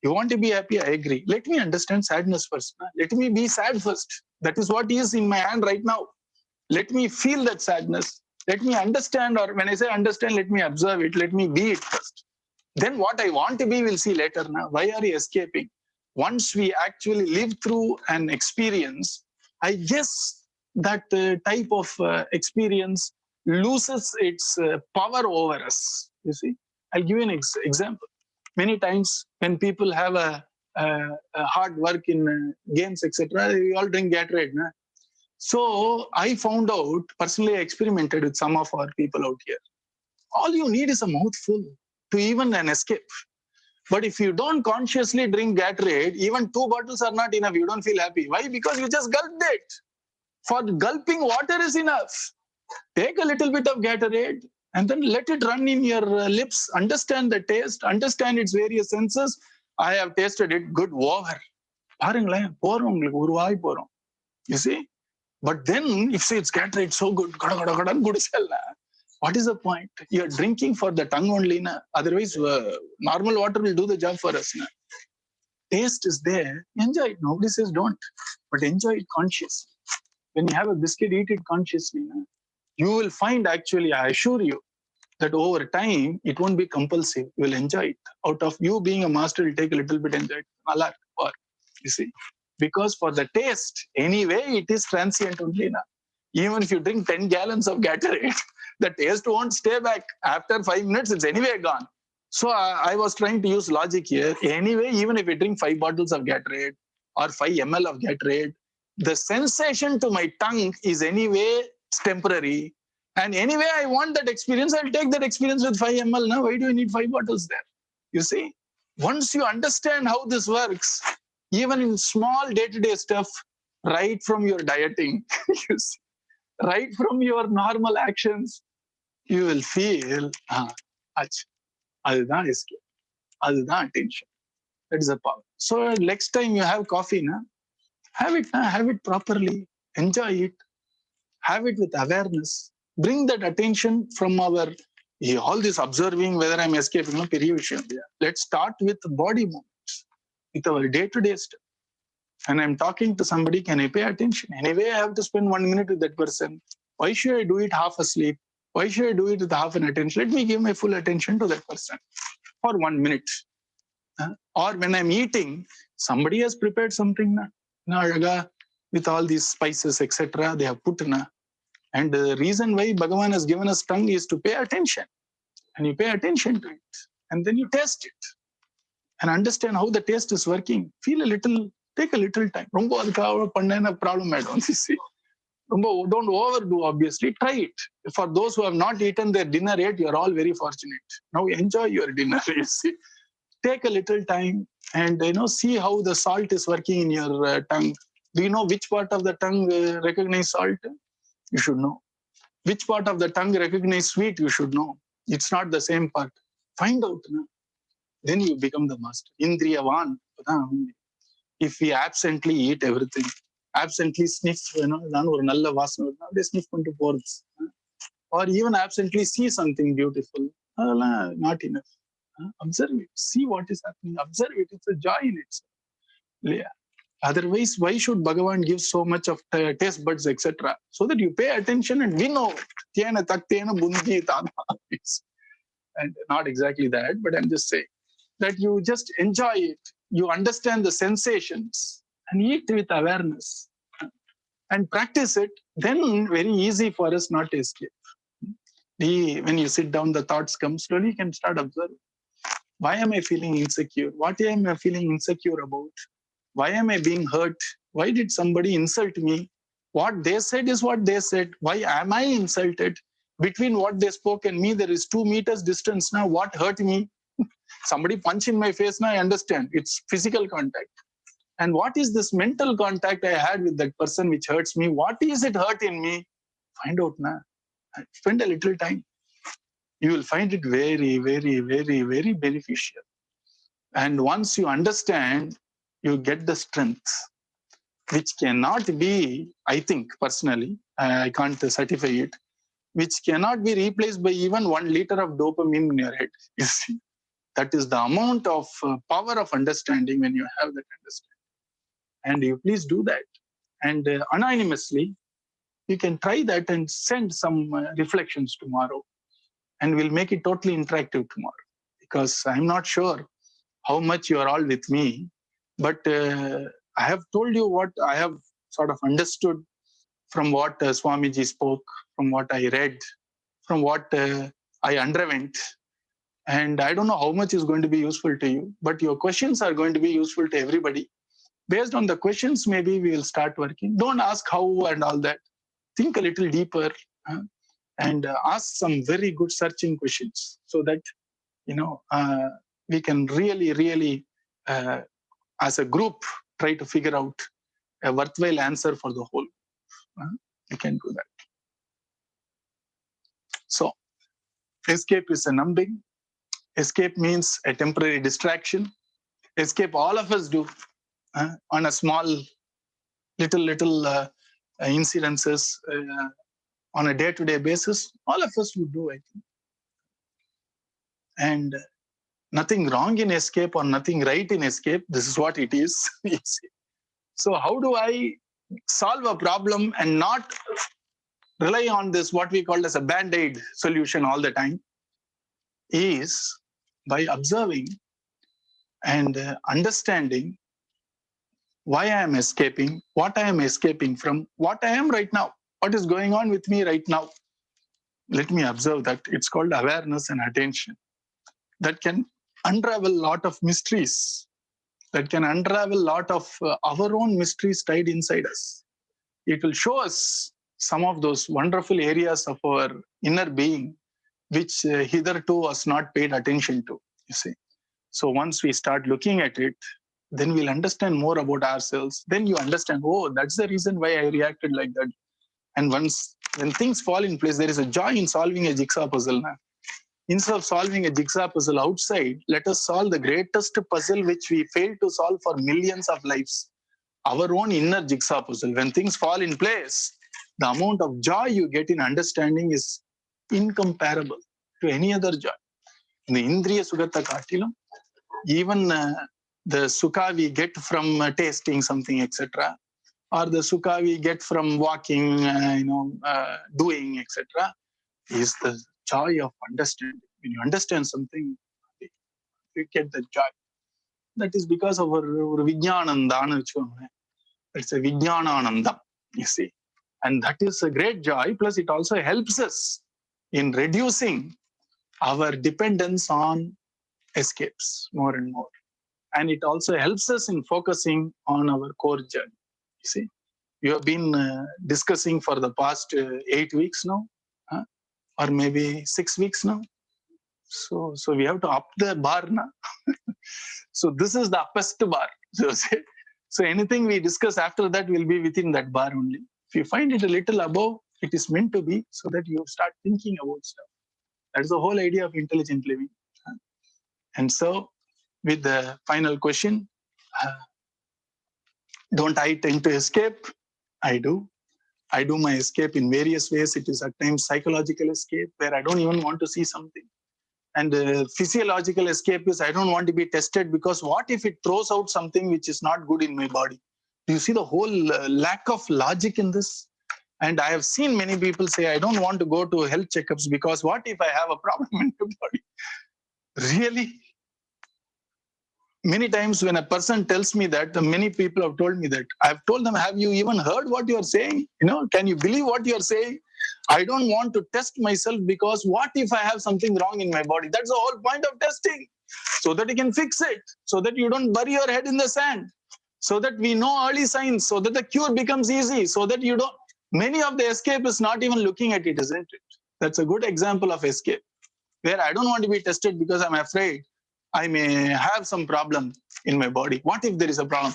you want to be happy? I agree. Let me understand sadness first. Let me be sad first. That is what is in my hand right now. Let me feel that sadness. Let me understand, or when I say understand, let me observe it. Let me be it first. Then what I want to be, we'll see later. Now, why are you escaping? Once we actually live through an experience, I guess that type of experience loses its power over us. You see, I'll give you an example. Many times when people have a hard work in games, etc., we all drink Gatorade. Na? So I found out, personally, I experimented with some of our people out here. All you need is a mouthful to even an escape. But if you don't consciously drink Gatorade, even 2 bottles are not enough. You don't feel happy. Why? Because you just gulped it. For gulping, water is enough. Take a little bit of Gatorade and then let it run in your lips. Understand the taste, understand its various senses. I have tasted it. Good over. பாருங்களேன், போறோம் உங்களுக்கு ஒரு வாய் போறோம். You see? But then if say it's Gatorade so good, what is the point? You're drinking for the tongue only. Na? Otherwise, normal water will do the job for us. Na? Taste is there. Enjoy it. Nobody says don't. But enjoy it consciously. When you have a biscuit, eat it consciously. Na? You will find actually, I assure you, that over time, it won't be compulsive. You will enjoy it. Out of you being a master, you'll take a little bit, enjoy it. You see? Because for the taste, anyway, it is transient only. Na? Even if you drink 10 gallons of Gatorade, the taste won't stay back. After 5 minutes, it's anyway gone. So I was trying to use logic here. Anyway, even if I drink 5 bottles of Gatorade or 5 ml of Gatorade, the sensation to my tongue is anyway temporary. And anyway, I want that experience. I'll take that experience with 5 ml. Now, why do I need 5 bottles there? You see, once you understand how this works, even in small day-to-day stuff, right from your dieting, you see, right from your normal actions, you will feel, அதுதான் escape, அதுதான் attention. That is the power. So next time you have coffee, have it properly, enjoy it, have it with awareness. Bring that attention from all this observing whether I'm escaping. Let's start with body movements, with our day-to-day stuff. And I'm talking to somebody, can I pay attention? Anyway, I have to spend 1 minute with that person. Why should I do it half asleep? Why should I do it with half an attention? Let me give my full attention to that person for 1 minute. Or when I'm eating, somebody has prepared something with all these spices, etc. They have put. And the reason why Bhagavan has given us tongue is to pay attention. And you pay attention to it. And then you taste it. And understand how the taste is working. Feel a little, take a little time. Problem I don't see. Don't overdo, obviously. Try it. For those who have not eaten their dinner yet, you're all very fortunate. Now enjoy your dinner. You see. Take a little time and see how the salt is working in your tongue. Do you know which part of the tongue recognize salt? You should know. Which part of the tongue recognize sweet? You should know. It's not the same part. Find out. Then you become the master. Indriyavan. If we absently eat everything, absently sniff, they sniff into pores. Or even absently see something beautiful, not enough. Observe it. See what is happening. Observe it. It's a joy in itself. Yeah. Otherwise, why should Bhagavan give so much of taste buds, etc.? So that you pay attention and we know. And not exactly that, but I'm just saying that you just enjoy it. You understand the sensations and eat with awareness and practice it. Then very easy for us not to escape. When you sit down, the thoughts come slowly. You can start observing. Why am I feeling insecure? What am I feeling insecure about? Why am I being hurt? Why did somebody insult me? What they said is what they said. Why am I insulted? Between what they spoke and me, there is 2 meters distance now. What hurt me? Somebody punch in my face now, I understand. It's physical contact. And what is this mental contact I had with that person which hurts me? What is it hurt in me? Find out now. Spend a little time. You will find it very, very, very, very beneficial. And once you understand, you get the strength, which cannot be, I think personally, I can't certify it, which cannot be replaced by even 1 liter of dopamine in your head. You see, that is the amount of power of understanding when you have that understanding. And you please do that. And anonymously, you can try that and send some reflections tomorrow. And we'll make it totally interactive tomorrow. Because I'm not sure how much you are all with me. But I have told you what I have sort of understood from what Swamiji spoke, from what I read, from what I underwent. And I don't know how much is going to be useful to you, but your questions are going to be useful to everybody. Based on the questions, maybe we will start working. Don't ask how and all that. Think a little deeper and ask some very good searching questions so that, we can really, as a group, try to figure out a worthwhile answer for the whole. We can do that. So, escape is a numbing. Escape means a temporary distraction. Escape all of us do on a small, little incidences on a day-to-day basis. All of us would do, I think. And nothing wrong in escape or nothing right in escape. This is what it is. So how do I solve a problem and not rely on this, what we call as a band-aid solution all the time, is by observing and understanding why I am escaping, what I am escaping from, what I am right now, what is going on with me right now. Let me observe that. It's called awareness and attention. That can unravel a lot of mysteries. That can unravel a lot of our own mysteries tied inside us. It will show us some of those wonderful areas of our inner being, which hitherto was not paid attention to, you see. So once we start looking at it, then we'll understand more about ourselves. Then you understand, oh, that's the reason why I reacted like that. And when things fall in place, there is a joy in solving a jigsaw puzzle now. Instead of solving a jigsaw puzzle outside, let us solve the greatest puzzle which we failed to solve for millions of lives. Our own inner jigsaw puzzle. When things fall in place, the amount of joy you get in understanding is incomparable to any other joy. In the Indriya Sugata Katilam, even the sukha we get from tasting something, etc., or the sukha we get from walking, doing, etc., is the joy of understanding. When you understand something, you get the joy. That is because of our Vijnananda. It's a Vijnanananda, you see. And that is a great joy. Plus, it also helps us in reducing our dependence on escapes more and more. And it also helps us in focusing on our core journey. You see, you have been discussing for the past 8 weeks now, or maybe 6 weeks now. So we have to up the bar now. So this is the uppest bar. So anything we discuss after that will be within that bar only. If you find it a little above, it is meant to be so that you start thinking about stuff. That's the whole idea of intelligent living. And so, with the final question, don't I tend to escape? I do. I do my escape in various ways. It is at times psychological escape where I don't even want to see something. And physiological escape is I don't want to be tested because what if it throws out something which is not good in my body? Do you see the whole lack of logic in this? And I have seen many people say, I don't want to go to health checkups because what if I have a problem in my body? Really? Many times when a person tells me that, many people have told me that. I've told them, have you even heard what you're saying? Can you believe what you're saying? I don't want to test myself because what if I have something wrong in my body? That's the whole point of testing. So that you can fix it, so that you don't bury your head in the sand, so that we know early signs, so that the cure becomes easy, so that you don't. Many of the escape is not even looking at it, isn't it? That's a good example of escape, where I don't want to be tested because I'm afraid I may have some problem in my body. What if there is a problem?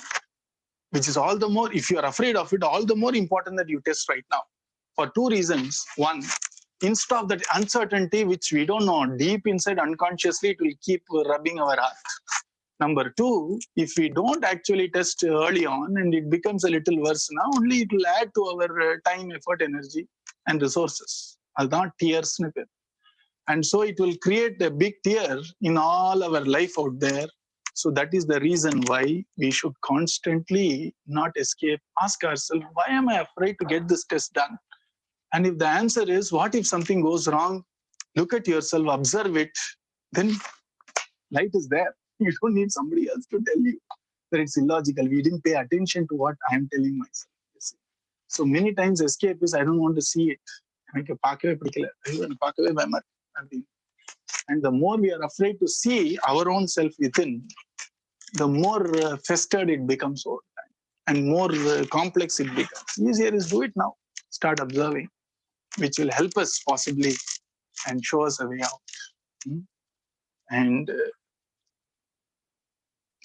Which is all the more, if you are afraid of it, all the more important that you test right now. For two reasons. One, instead of that uncertainty, which we don't know, deep inside unconsciously, it will keep rubbing our heart. Number two, if we don't actually test early on and it becomes a little worse now, only it will add to our time, effort, energy, and resources. I'll not tear snippet. And so it will create a big tear in all our life out there. So that is the reason why we should constantly not escape. Ask ourselves, why am I afraid to get this test done? And if the answer is, what if something goes wrong? Look at yourself, observe it, then light is there. You don't need somebody else to tell you that it's illogical. We didn't pay attention to what I am telling myself. So many times escape is, I don't want to see it. And the more we are afraid to see our own self within, the more festered it becomes over time and more complex it becomes. Easier is do it now. Start observing, which will help us possibly and show us a way out. And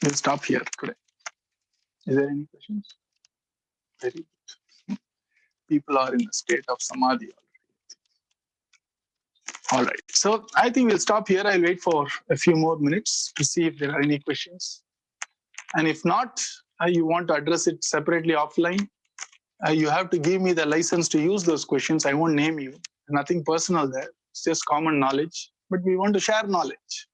We'll stop here today. Is there any questions? Very good. People are in a state of samadhi already. All right. So I think we'll stop here. I'll wait for a few more minutes to see if there are any questions. And if not, you want to address it separately offline, you have to give me the license to use those questions. I won't name you. Nothing personal there. It's just common knowledge. But we want to share knowledge.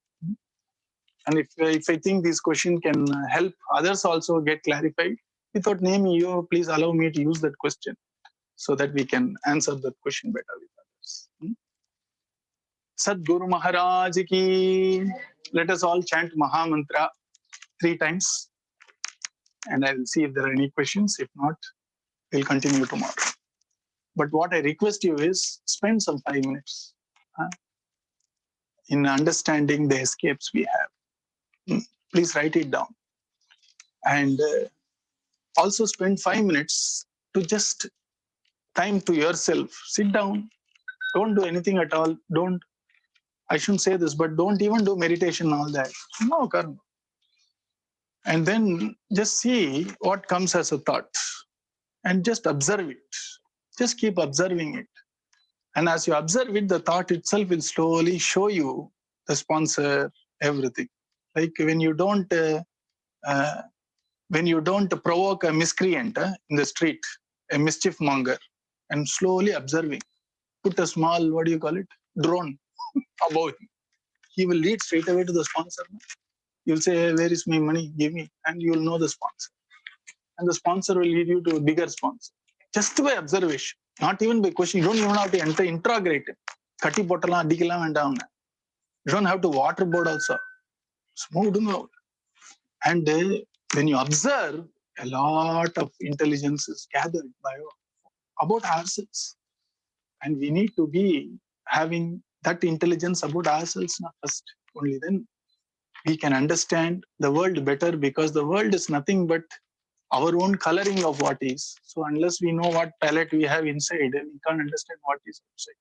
And if I think this question can help others also get clarified, without naming you, please allow me to use that question so that we can answer that question better with others. Sadguru Maharaj ki. Let us all chant Maha Mantra 3 times. And I will see if there are any questions. If not, we'll continue tomorrow. But what I request you is spend some 5 minutes in understanding the escapes we have. Please write it down. And also spend 5 minutes to just time to yourself. Sit down. Don't do anything at all. I shouldn't say this, but don't even do meditation and all that. No, karma. And then just see what comes as a thought and just observe it. Just keep observing it. And as you observe it, the thought itself will slowly show you the sponsor, everything. Like when you don't provoke a miscreant in the street, a mischief monger, and slowly observing, put a small, what do you call it, drone above him. He will lead straight away to the sponsor. You'll say, hey, where is my money? Give me. And you'll know the sponsor. And the sponsor will lead you to a bigger sponsor. Just by observation, not even by question. You don't even have to interrogate him. Kati pottalam adikalam vendam. You don't have to waterboard also. Smooth out. And when you observe, a lot of intelligence is gathered about ourselves. And we need to be having that intelligence about ourselves first. Only then we can understand the world better, because the world is nothing but our own coloring of what is. So unless we know what palette we have inside, we can't understand what is outside.